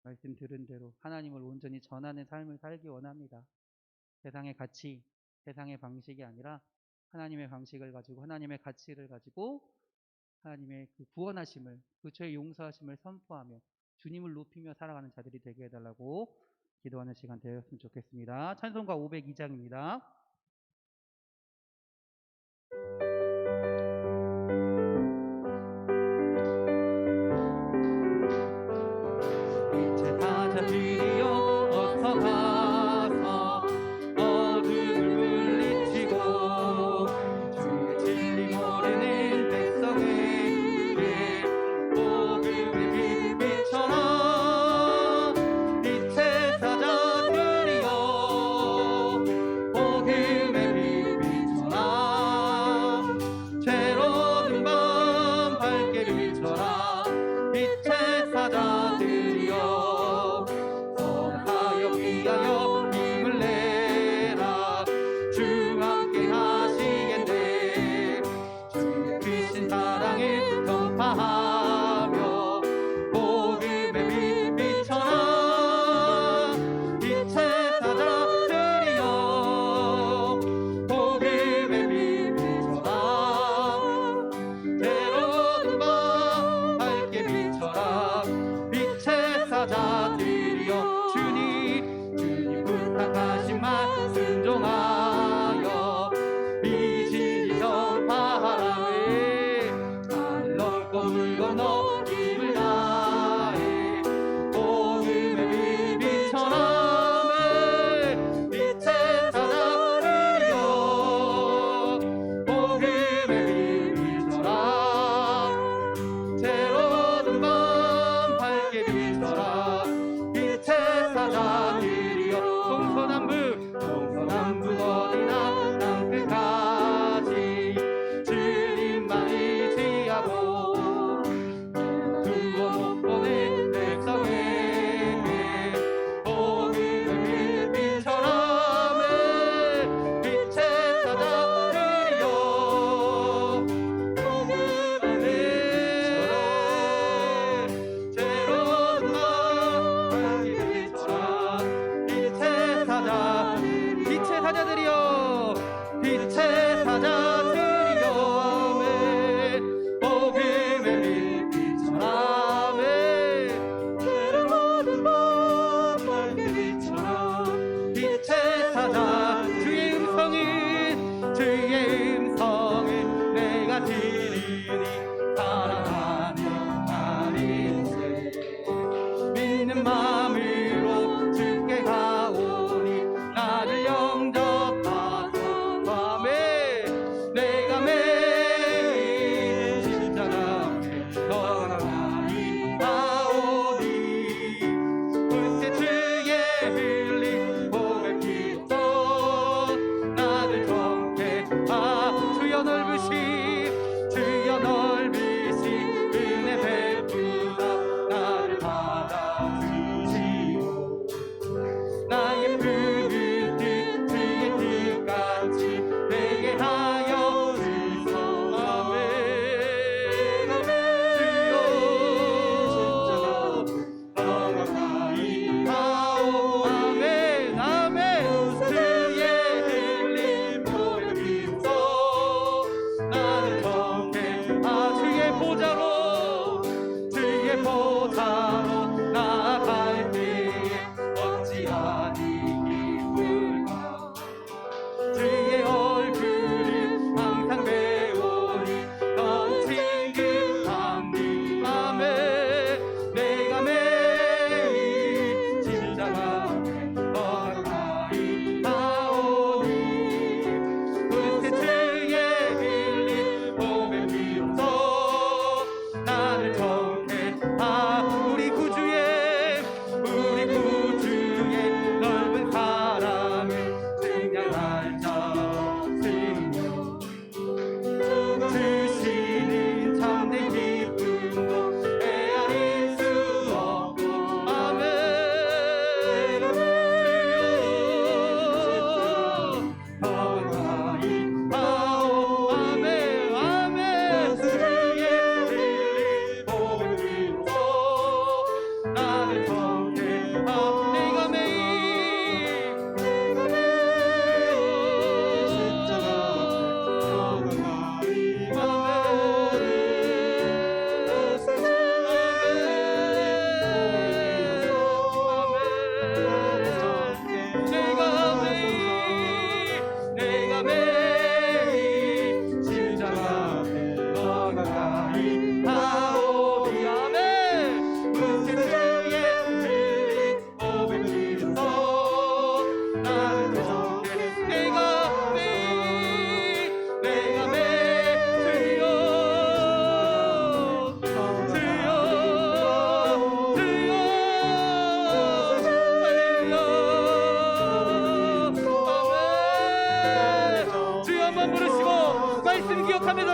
말씀 들은 대로 하나님을 온전히 전하는 삶을 살기 원합니다. 세상의 가치, 세상의 방식이 아니라 하나님의 방식을 가지고, 하나님의 가치를 가지고 하나님의 그 구원하심을, 그 죄의 용서하심을 선포하며 주님을 높이며 살아가는 자들이 되게 해달라고 기도하는 시간 되었으면 좋겠습니다. 찬송가 502장입니다. 이제 사자들이여 어서 가서 어둠을 물리치고 주의 진리 모르는 백성에게 복음의 빛비춰라. 빛의 사자들이여 복음의 빛비춰라. 죄로운 밤 밝게 비춰라. 빛의 사자들이여 선하여 위하여 힘을 내라. 주 함께 하시겠네. 주의 크신 사랑을 전파하며 복음의 빛 비춰라. 빛의 사자들이여 복음의 빛 비춰라. 때로는 밤 밝게 비춰라. 빛의 사자들이여 주님 부탁하신 말 순종하여 이 진리 전파하라. 하늘 넓고 물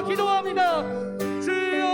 기도합니다. 주여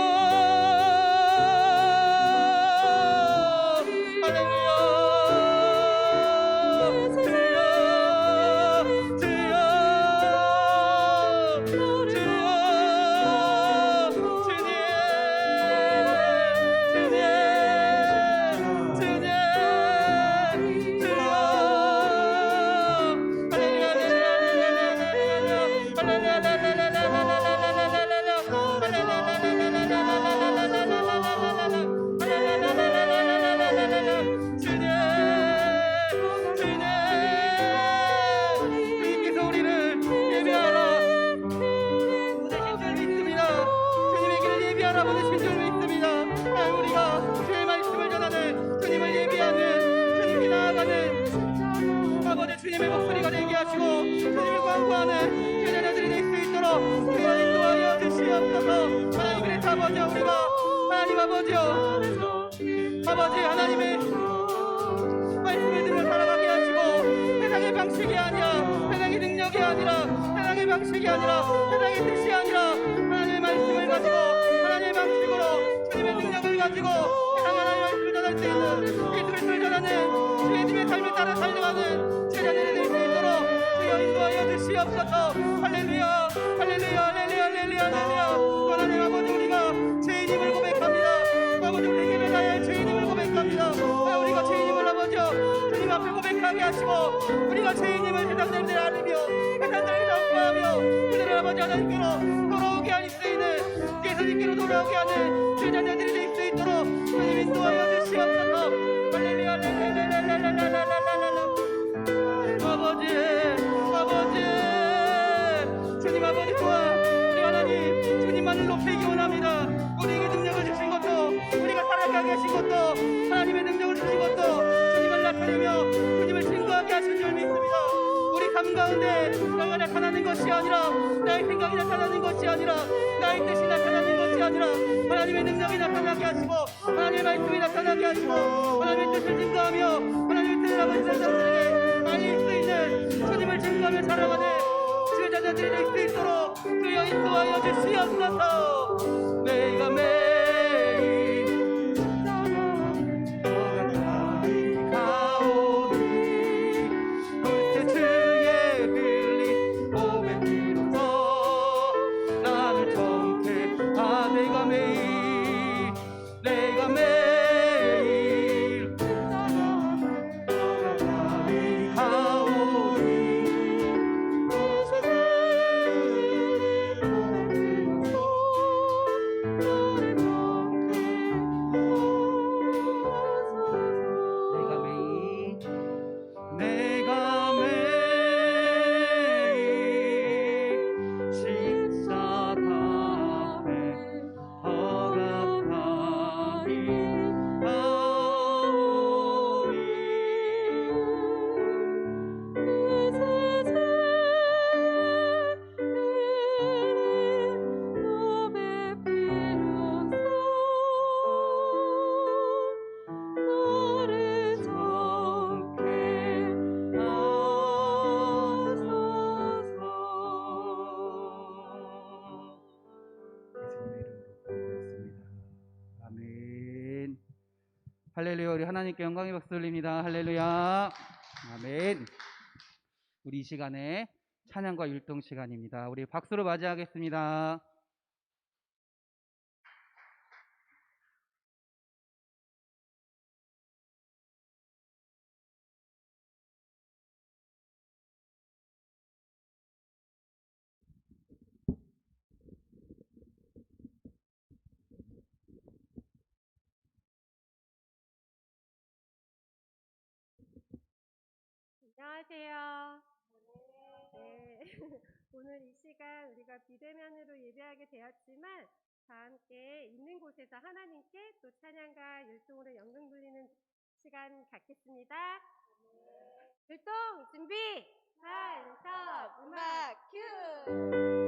주님의 목소리가 되게 하시고 주님을 광고하는 제자들이 될 수 있도록 주여 인도하여 주시옵소서. 하나님 그래서 아버지여 우리가 하나님 아버지 하나님의 말씀을 들어 살아가게 하시고 세상의 방식이 아니라 세상의 능력이 아니라 세상의 방식이 아니라 세상의 뜻이 아니라 하나님의 말씀을 가지고 하나님의 방식으로 주님의 능력을 가지고 세상 하나님의 말씀을 전할 수 있는 예수 그리스도를 전하는 주님의 삶을 따라 살려가는 제자들이 될 수 있도록 주여 인도하여 주시옵소서. 할렐루야 할렐루야 할렐루야 할렐루야 할렐루야. 하나님 아버지 우리가 죄인임을 고백합니다. 아버지 우리 힘을 다해 죄인임을 고백합니다. 우리가 죄인임을 아버지여 주님 앞에 고백하게 하시고 우리가 죄인임을 세상 사람들이 알으며 세상 사람들이 정죄하며 그들을 아버지 하나님께로 돌아오게 할 수 있는 예수님께로 돌아오게 하는 제자들이 될 수 있도록 주님 인도하여 주시옵소서. 할렐루야 할렐루야 할렐루야. 아버지 주님 아버지 또한 우리 하나님 주님만을 높이기 원합니다. 우리에게 능력을 주신 것도 우리가 살아가게 하신 것도 하나님의 능력을 주신 것도 주님을 나타내며 주님을 증거하게 하신 줄 믿습니다. 우리 삶 가운데 내가 나타나는 것이 아니라 나의 생각이 나타나는 것이 아니라 나의 뜻이 나타나는 것이 아니라 하나님의 능력이 나타나게 하시고 하나님의 말씀이 나타나게 하시고 하나님의 뜻을 증거하며 하나님의 뜻을 아버지 사람들에게 알릴 수 있는 주님을 증거하며 살아가는 제자들이 될 수 있도록 주여 인도하여 주시옵소서. 내가 매일 너가 나를 가오니 그때 주의 흘린 몸에 비로소 나를 통쾌하. 내가 매일 너가 나를 가오니 할렐루야. 우리 하나님께 영광의 박수 올립니다. 할렐루야. 아멘. 우리 이 시간에 찬양과 율동 시간입니다. 우리 박수로 맞이하겠습니다. 안녕하세요. 네. 오늘 이 시간 우리가 비대면으로 예배하게 되었지만 다 함께 있는 곳에서 하나님께 또 찬양과 율동으로 영광 돌리는 시간 갖겠습니다. 율동 준비! 한석 음악 큐!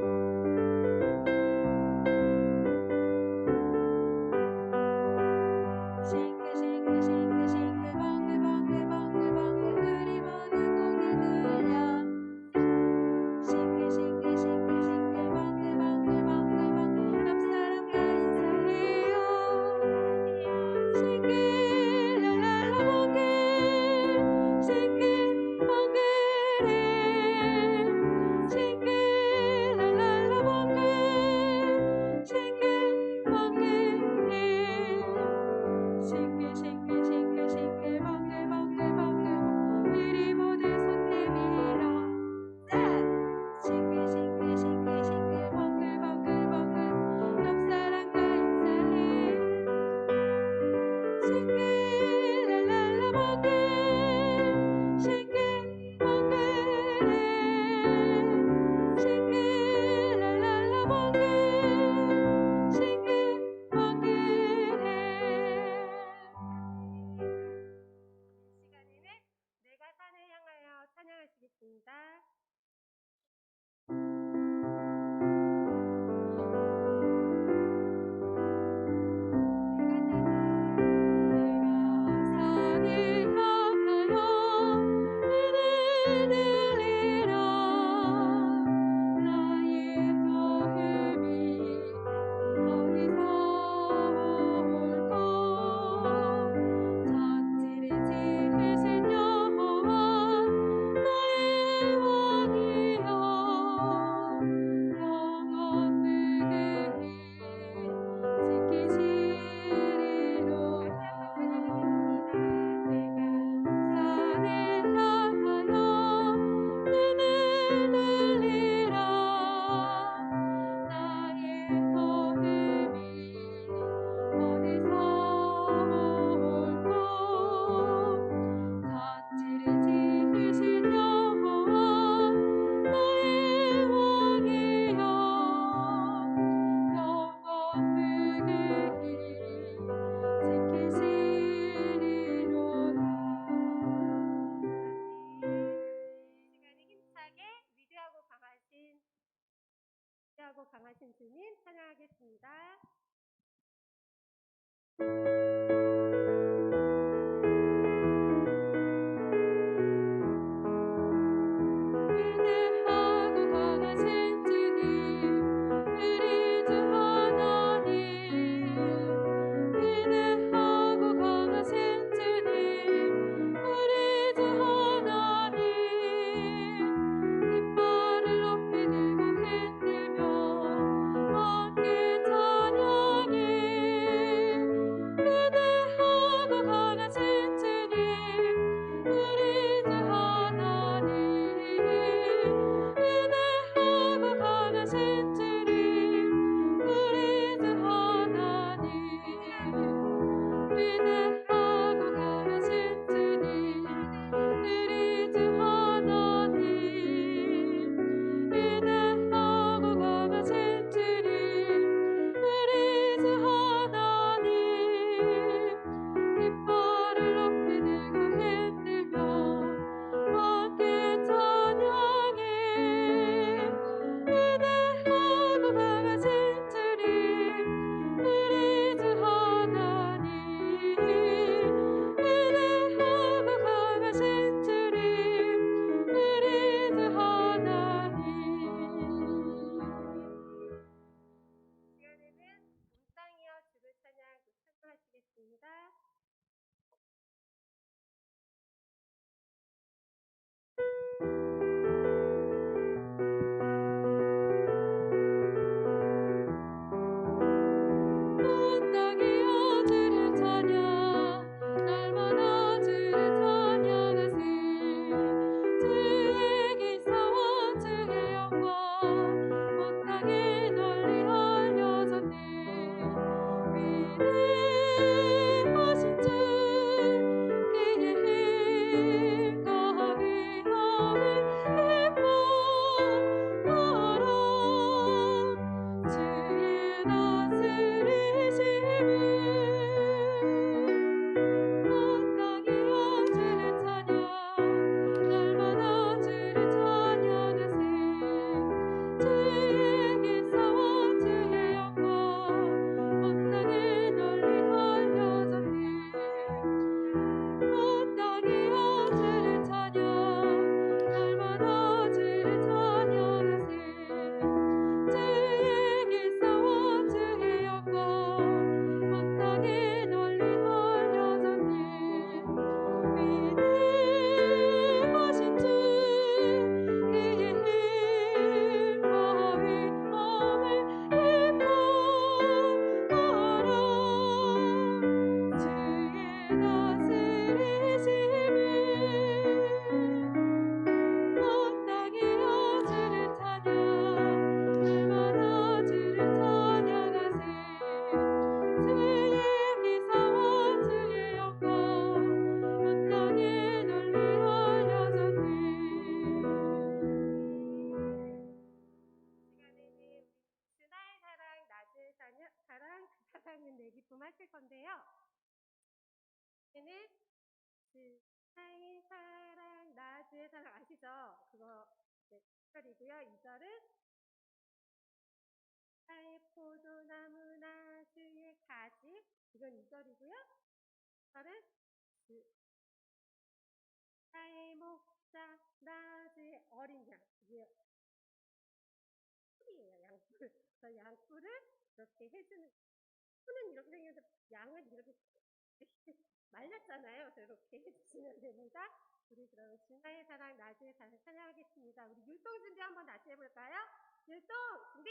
하겠습니다. 위대하고 강하신 주님 우리 주 하나님 위대하고 강하신 주님 우리 주 하나님 깃발을 높이 들고 흔들며 함께 찬양해 위대하고 강하신 주님 우리 주 하나님 위대하고 강하신 주님 우리 주 하나님 위대하고 강하신 주님 우리 주 하나님 위대하고 강하신 주님 우리 주 하나님 깃발을 높이 들고 흔들며 함께 찬양해 위대하고 강하신 주님 우리 주 하나님 위대하고 강하신 주님 우리 주 하나님 시간에는 온 땅이여 주를 찬양 찬양하시겠습니다. 온 땅이여 주를 찬양 날마다 주를 찬양하세 주의 기사와 주의 영광 온 땅에 널리 알려졌네 위대하신 주의 힘과 위엄을 기뻐하라 주의 다스리심을 온 땅이여 주를 찬양 날마다 주를 찬양하세 주의 기사와 주의 영광 온 땅에 널리 알려졌네 온 땅이여 주를 찬양 날마다 주를 찬양하세 주의 기사와 주의 영광 온 땅에 널리 알려졌네 위대하신 주의 힘과 위엄을 기뻐하라 주의 다스리심을 온 땅이여 주를 찬양 날마다 주를 찬양하세 주의 기사와 주의 영광 온 땅에 널리 알려졌네 시간에는 우리 주나의 사랑 낮의 사랑 그 사랑은 내 기쁨 하실 건데요. 이제는 주나의 사랑 낮의 사랑 아시죠? 그거 1절이고요. 2절은 나의 포도나무나 주의 가지 이건 2절이고요. 3절은 나의 목자 나 주의 어린 양 이게 뿔이에요. 양뿔. 그래서 양뿔을 이렇게 해주는 뿔은 이렇게 생겼는데 양은 이렇게 말렸잖아요. 그래서 이렇게 해주시면 됩니다. 우리 그러면 주나의 사랑 낮의 사랑 찬양하겠습니다. 우리 율동 준비 한번 다시 해볼까요? 율동 준비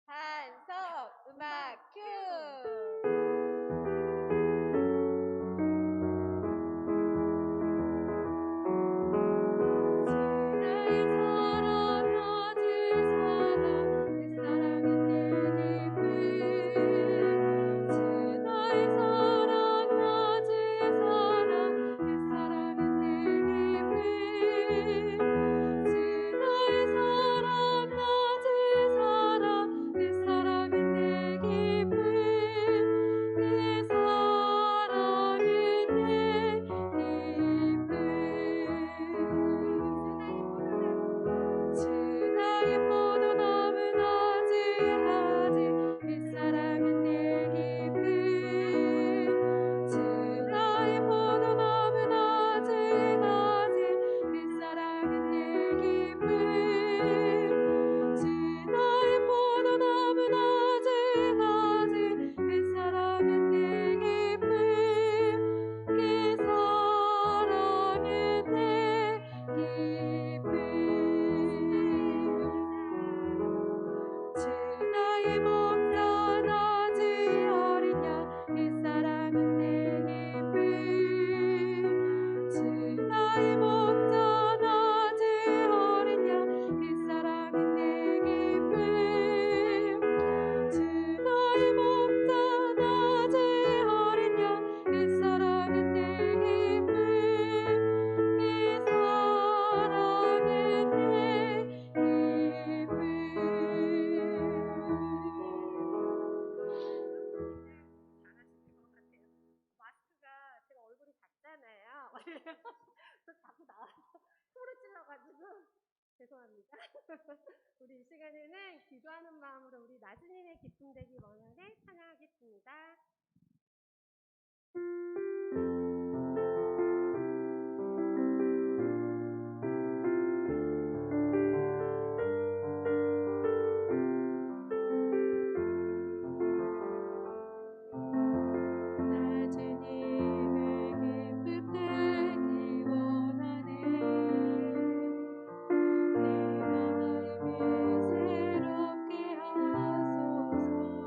한석 음악 큐 주나의 사랑 낮의 사랑 그 사랑은 내 기쁨 주나의 사랑 낮의 사랑 그 사랑은 내 기쁨 주나의 사랑 낮의 사랑 그 사랑은 저 자꾸 나와서 소리 질러가지고 죄송합니다. 우리 이 시간에는 기도하는 마음으로 우리 나주님의 기쁨 되기 원하게 찬양하겠습니다. 나주님의 기쁨 되기 원하네 내 마음을 새롭게 하소서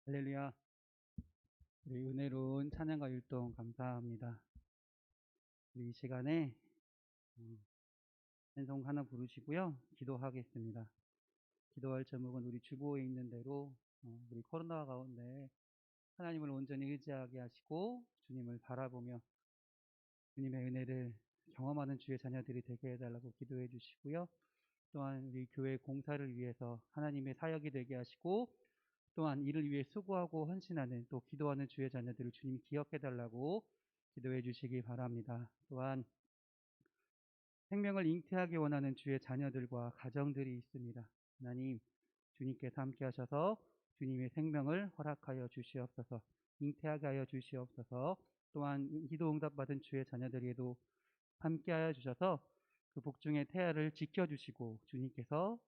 할렐루야. 우리 은혜로운 찬양과 율동 감사합니다. 우리 이 시간에 찬송 하나 부르시고요. 기도하겠습니다. 기도할 제목은 우리 주보에 있는 대로 우리 코로나 가운데 하나님을 온전히 의지하게 하시고 주님을 바라보며 주님의 은혜를 경험하는 주의 자녀들이 되게 해달라고 기도해 주시고요. 또한 우리 교회 공사를 위해서 하나님의 사역이 되게 하시고 또한 이를 위해 수고하고 헌신하는 또 기도하는 주의 자녀들을 주님 기억해 달라고 기도해 주시기 바랍니다. 또한 생명을 잉태하기 원하는 주의 자녀들과 가정들이 있습니다. 하나님, 주님께서 함께 하셔서 주님의 생명을 허락하여 주시옵소서, 잉태하게 하여 주시옵소서. 또한 기도 응답받은 주의 자녀들에게도 함께 하여 주셔서 그 복중의 태아를 지켜주시고 주님께서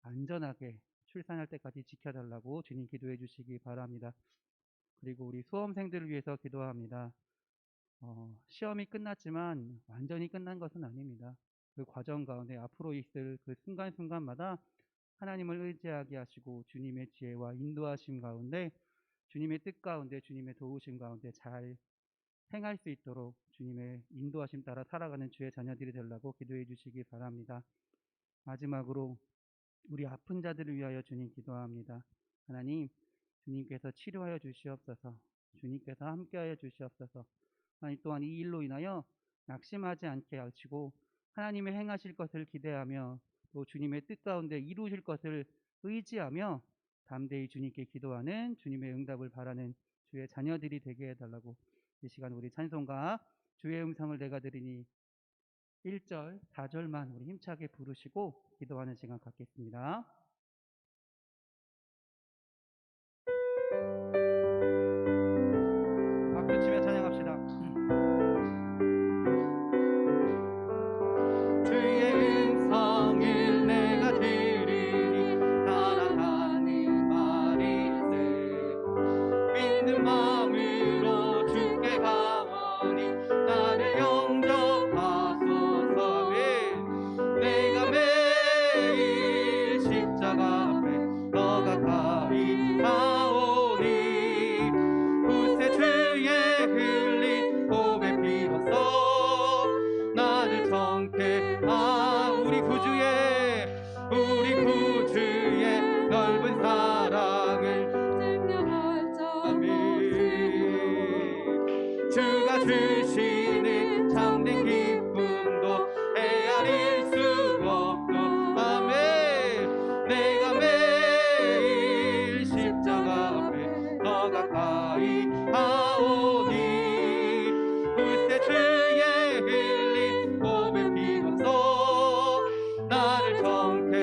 안전하게 출산할 때까지 지켜달라고 주님 기도해 주시기 바랍니다. 그리고 우리 수험생들을 위해서 기도합니다. 시험이 끝났지만 완전히 끝난 것은 아닙니다. 그 과정 가운데 앞으로 있을 그 순간순간마다 하나님을 의지하게 하시고 주님의 지혜와 인도하심 가운데 주님의 뜻 가운데 주님의 도우심 가운데 잘 행할 수 있도록 주님의 인도하심 따라 살아가는 주의 자녀들이 되려고 기도해 주시기 바랍니다. 마지막으로 우리 아픈 자들을 위하여 주님 기도합니다. 하나님, 주님께서 치료하여 주시옵소서, 주님께서 함께하여 주시옵소서. 하나님, 또한 이 일로 인하여 낙심하지 않게 하시고 하나님의 행하실 것을 기대하며 또 주님의 뜻 가운데 이루실 것을 의지하며 담대히 주님께 기도하는 주님의 응답을 바라는 주의 자녀들이 되게 해달라고 이 시간 우리 찬송가 주의 음성을 내가 들으니 1절, 4절만 우리 힘차게 부르시고 기도하는 시간 갖겠습니다. 박수 치며 찬양합시다. 주의 음성을 내가 들으니 사랑하는 말일세 믿는 마음으로 주께 가오니 나를 영접하소서. 내가 매일 십자가 앞에 더 가까이 가오니 구세 주의 흘린 몸의 피로써 나를 정케 우리 구주의 넓은 사랑을 증명할 아멘. 주가 주시는 참된 기쁨도 헤아릴 수 없고 아멘. 내가 매일 십자가 앞에 더 가까이 하오니 글쎄 주의 흘린 몸의 피로써 나를 정케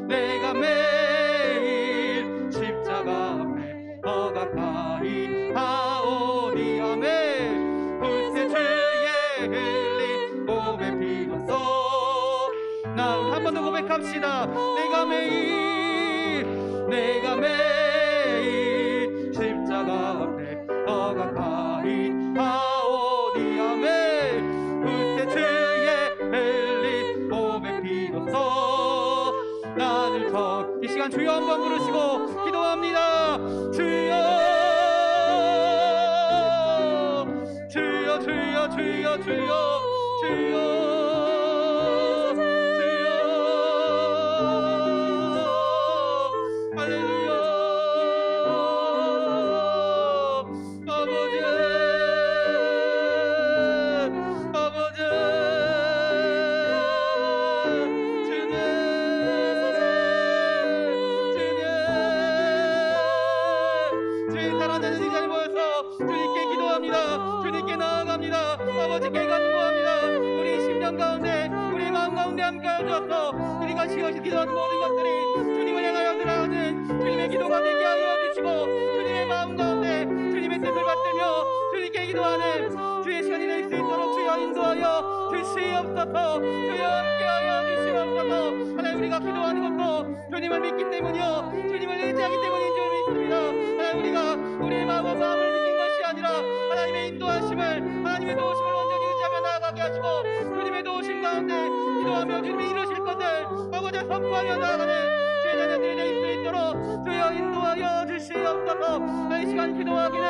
내가 매일 십자가 앞에 더 가까이 하오니 아멘. 글쎄 주의 흘린 몸의 피로써 나 한 번 더 고백합시다. 내가 매일 십자가 앞에 더 가까이 하오니 아멘. 글쎄 주의 흘린 몸의 피로써 나를 이 시간 주여 한번 부르시고 기도합니다. 주여 주여 주여 주여 주여 주여 할렐루야. 아버지 주님 사랑하는 이 자리에 모여서 주님께 기도합니다. 주님께 나아갑니다. 아버지께 간구합니다. 우리 심령 가운데 우리 마음 가운데 함께하여 주옵소서. 우리가 시간씩 기도하는 모든 것들이 주님을 향하여 들어가는 주님의 기도가 되게 하여 주시고 주님의 마음 가운데 주님의 뜻을 받들며 주님께 기도하는 주의 시간이 될 수 있도록 주여 인도하여 주시옵소서. 주여 함께하여 주시옵소서. 하나님, 우리가 기도하는 것도 주님을 믿기 때문이요 주님을 의지하기 때문인 줄 믿습니다. 하나님, 우리가 우리의 마음과 마음을 믿는 것이 아니라 하나님의 인도하심을 하나님의 도우심을 온전히 의지하며 나아가게 하시고 주님의 도우심 가운데 기도하며 주님이 이루실 것을 아버지 선포하며 나아가는 주의 자녀들이 될 수 있도록 있도록 주여 인도하여 주시옵소서. 이 시간 기도하기는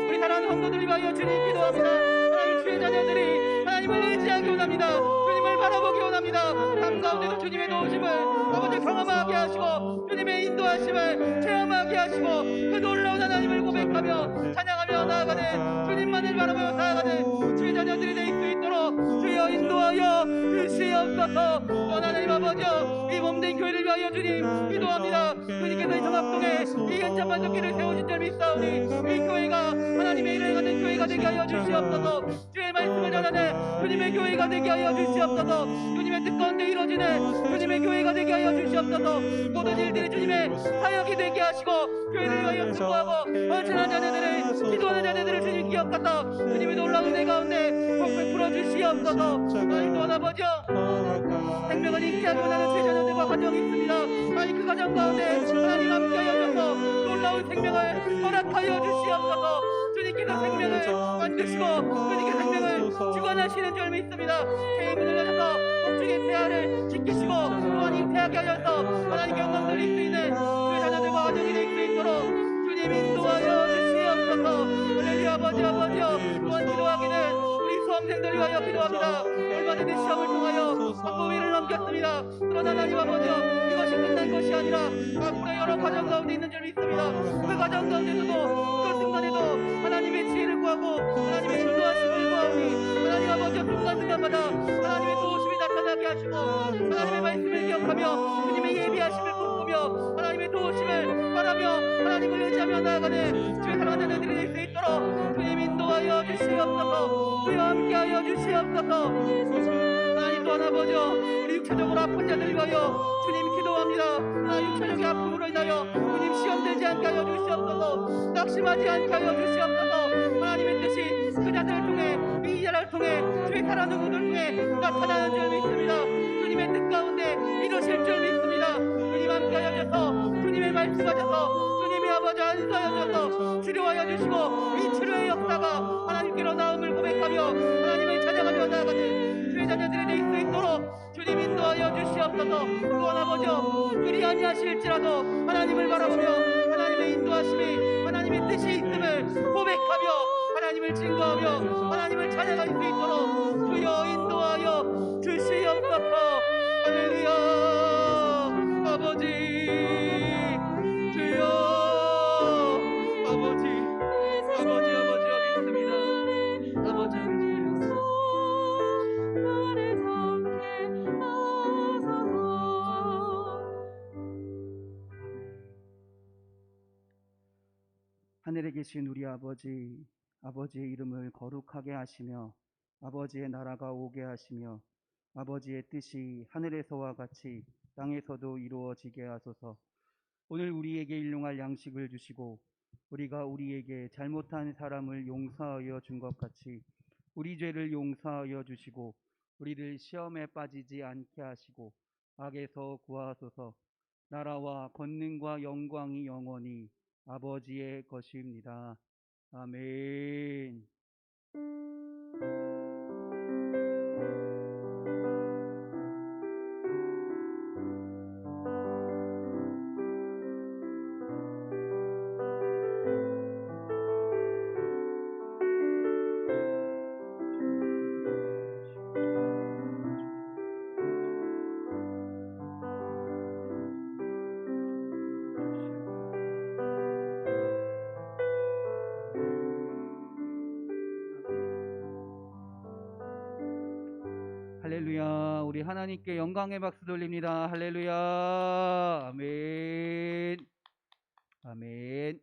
우리 사랑하는 성도들 위하여 주님 기도합니다. 하나님 주의 자녀들이 하나님을 의지하기 원합니다. 주님을 바라보기 원합니다. 삶 가운데서 주님의 도우심을 아버지 경험하게 하시고 주님의 인도하심을 체험하게 하시고 그 놀라운 하나님을 고백하며 찬양하며 나아가는 주님만을 바라보며 나아가는 주의 자녀들이 될 수 있도록 주여 인도하여 주시옵소서. 또 하나님 아버지여 이 몸된 교회를 위하여 주님 기도합니다. 주님께서 이 성합동에 이 현장 만족기를 세우신 줄 믿사오니 이 교회가 하나님의 일을 행하는 교회가 되게 하여 주시옵소서. 주의 말씀을 전하는 주님의 교회가 되게 하여 주시옵소서. 주님의 뜻 가운데 이루어지는 주님의 교회가 되게 하여 주시옵소서. 모든 일들이 주님의 사역이 되게 하시고 교회를 위하여 수고하고 헌신한 자녀들을 기도하는 자녀들을 주님 기억하사 주님의 놀라운 은혜 가운데 복 베풀어 주시옵소서. 하나님 또한 아버지여 생명을 잉태하기 원하는 제 자녀들과 가정이 있습니다. 하나님 그 가정 가운데 하나님 함께하여 주셔서 놀라운 생명을 허락하여 주시옵소서. 주님께서 생명을 만드시고 주님께서 생명을 주관하시는 줄 믿습니다. 죄의 문을 여셔서 목적의 태아를 지키시고 또한 잉태하게 하셔서 하나님께 영광 돌릴 수 있는 그 자녀들과 가정이 될 수 있도록 주님 인도하여 주시옵소서. 할렐루야. 아버지여 또한 기도하기는 우리 수험생들 위하여 기도합니다. 얼마 전에 시험을 통하여 선고위를 넘겼습니다. 그러나 하나님 아버지여 이것이 끝난 것이 아니라 앞으로 여러 과정 가운데 있는 줄 믿습니다. 그 과정 가운데서도 그 순간에도 하나님의 지혜를 구하고 하나님의 인도하심을 구하오니 하나님 아버지여 순간순간마다 하나님의 도우심이 나타나게 하시고 하나님의 말씀을 기억하며 주님의 예비하심을 꿈꾸며 하나님의 도우심을 바라며 하나님을 의지하며 나아가는 주의 사랑하는 자녀들이 될 수 있도록 주님 인도하여 주시옵소서. 주여 함께하여 주시옵소서. 하나님 또한 아버지여 우리 육체적으로 아픈 자들 위하여 주님 기도합니다. 하나님 육체적인 아픔으로 인하여 주님 시험되지 않게 하여 주시옵소서. 낙심하지 않게 하여 주시옵소서. 하나님의 뜻이 그 자들을 통해 이 자를 통해 주의 사랑하는 분들 통해 나타나는 줄 믿습니다. 주님의 뜻 가운데 이루실 줄 믿습니다. 주님 함께하여 주셔서 주님의 말씀하셔서 주님의 아버지 안수하여 주셔서 치료하여 주시고 이 치료의 역사가 하나님께로 나음을 고백하며 하나님을 찬양하며 나아가는 주의 자녀들이 될 수 있도록 주님 인도하여 주시옵소서. 또한 아버지여 그리 아니하실지라도 하나님을 바라보며 하나님의 인도하심이 하나님의 뜻이 있음을 고백하며 하나님을 증거하며 하나님을 찬양할 수 있도록 주여 인도하여 주시옵소서. 할렐루야. 아버지 주여 아버지여 믿습니다. 아버지 나를 잡게 하소서. 하늘에 계신 우리 아버지, 아버지의 이름을 거룩하게 하시며 아버지의 나라가 오게 하시며 아버지의 뜻이 하늘에서와 같이 땅에서도 이루어지게 하소서. 오늘 우리에게 일용할 양식을 주시고 우리가 우리에게 잘못한 사람을 용서하여 준 것 같이 우리 죄를 용서하여 주시고 우리를 시험에 빠지지 않게 하시고 악에서 구하소서. 나라와 권능과 영광이 영원히 아버지의 것입니다. 아멘. 할렐루야. 우리 하나님께 영광의 박수 돌립니다. 할렐루야. 아멘. 아멘.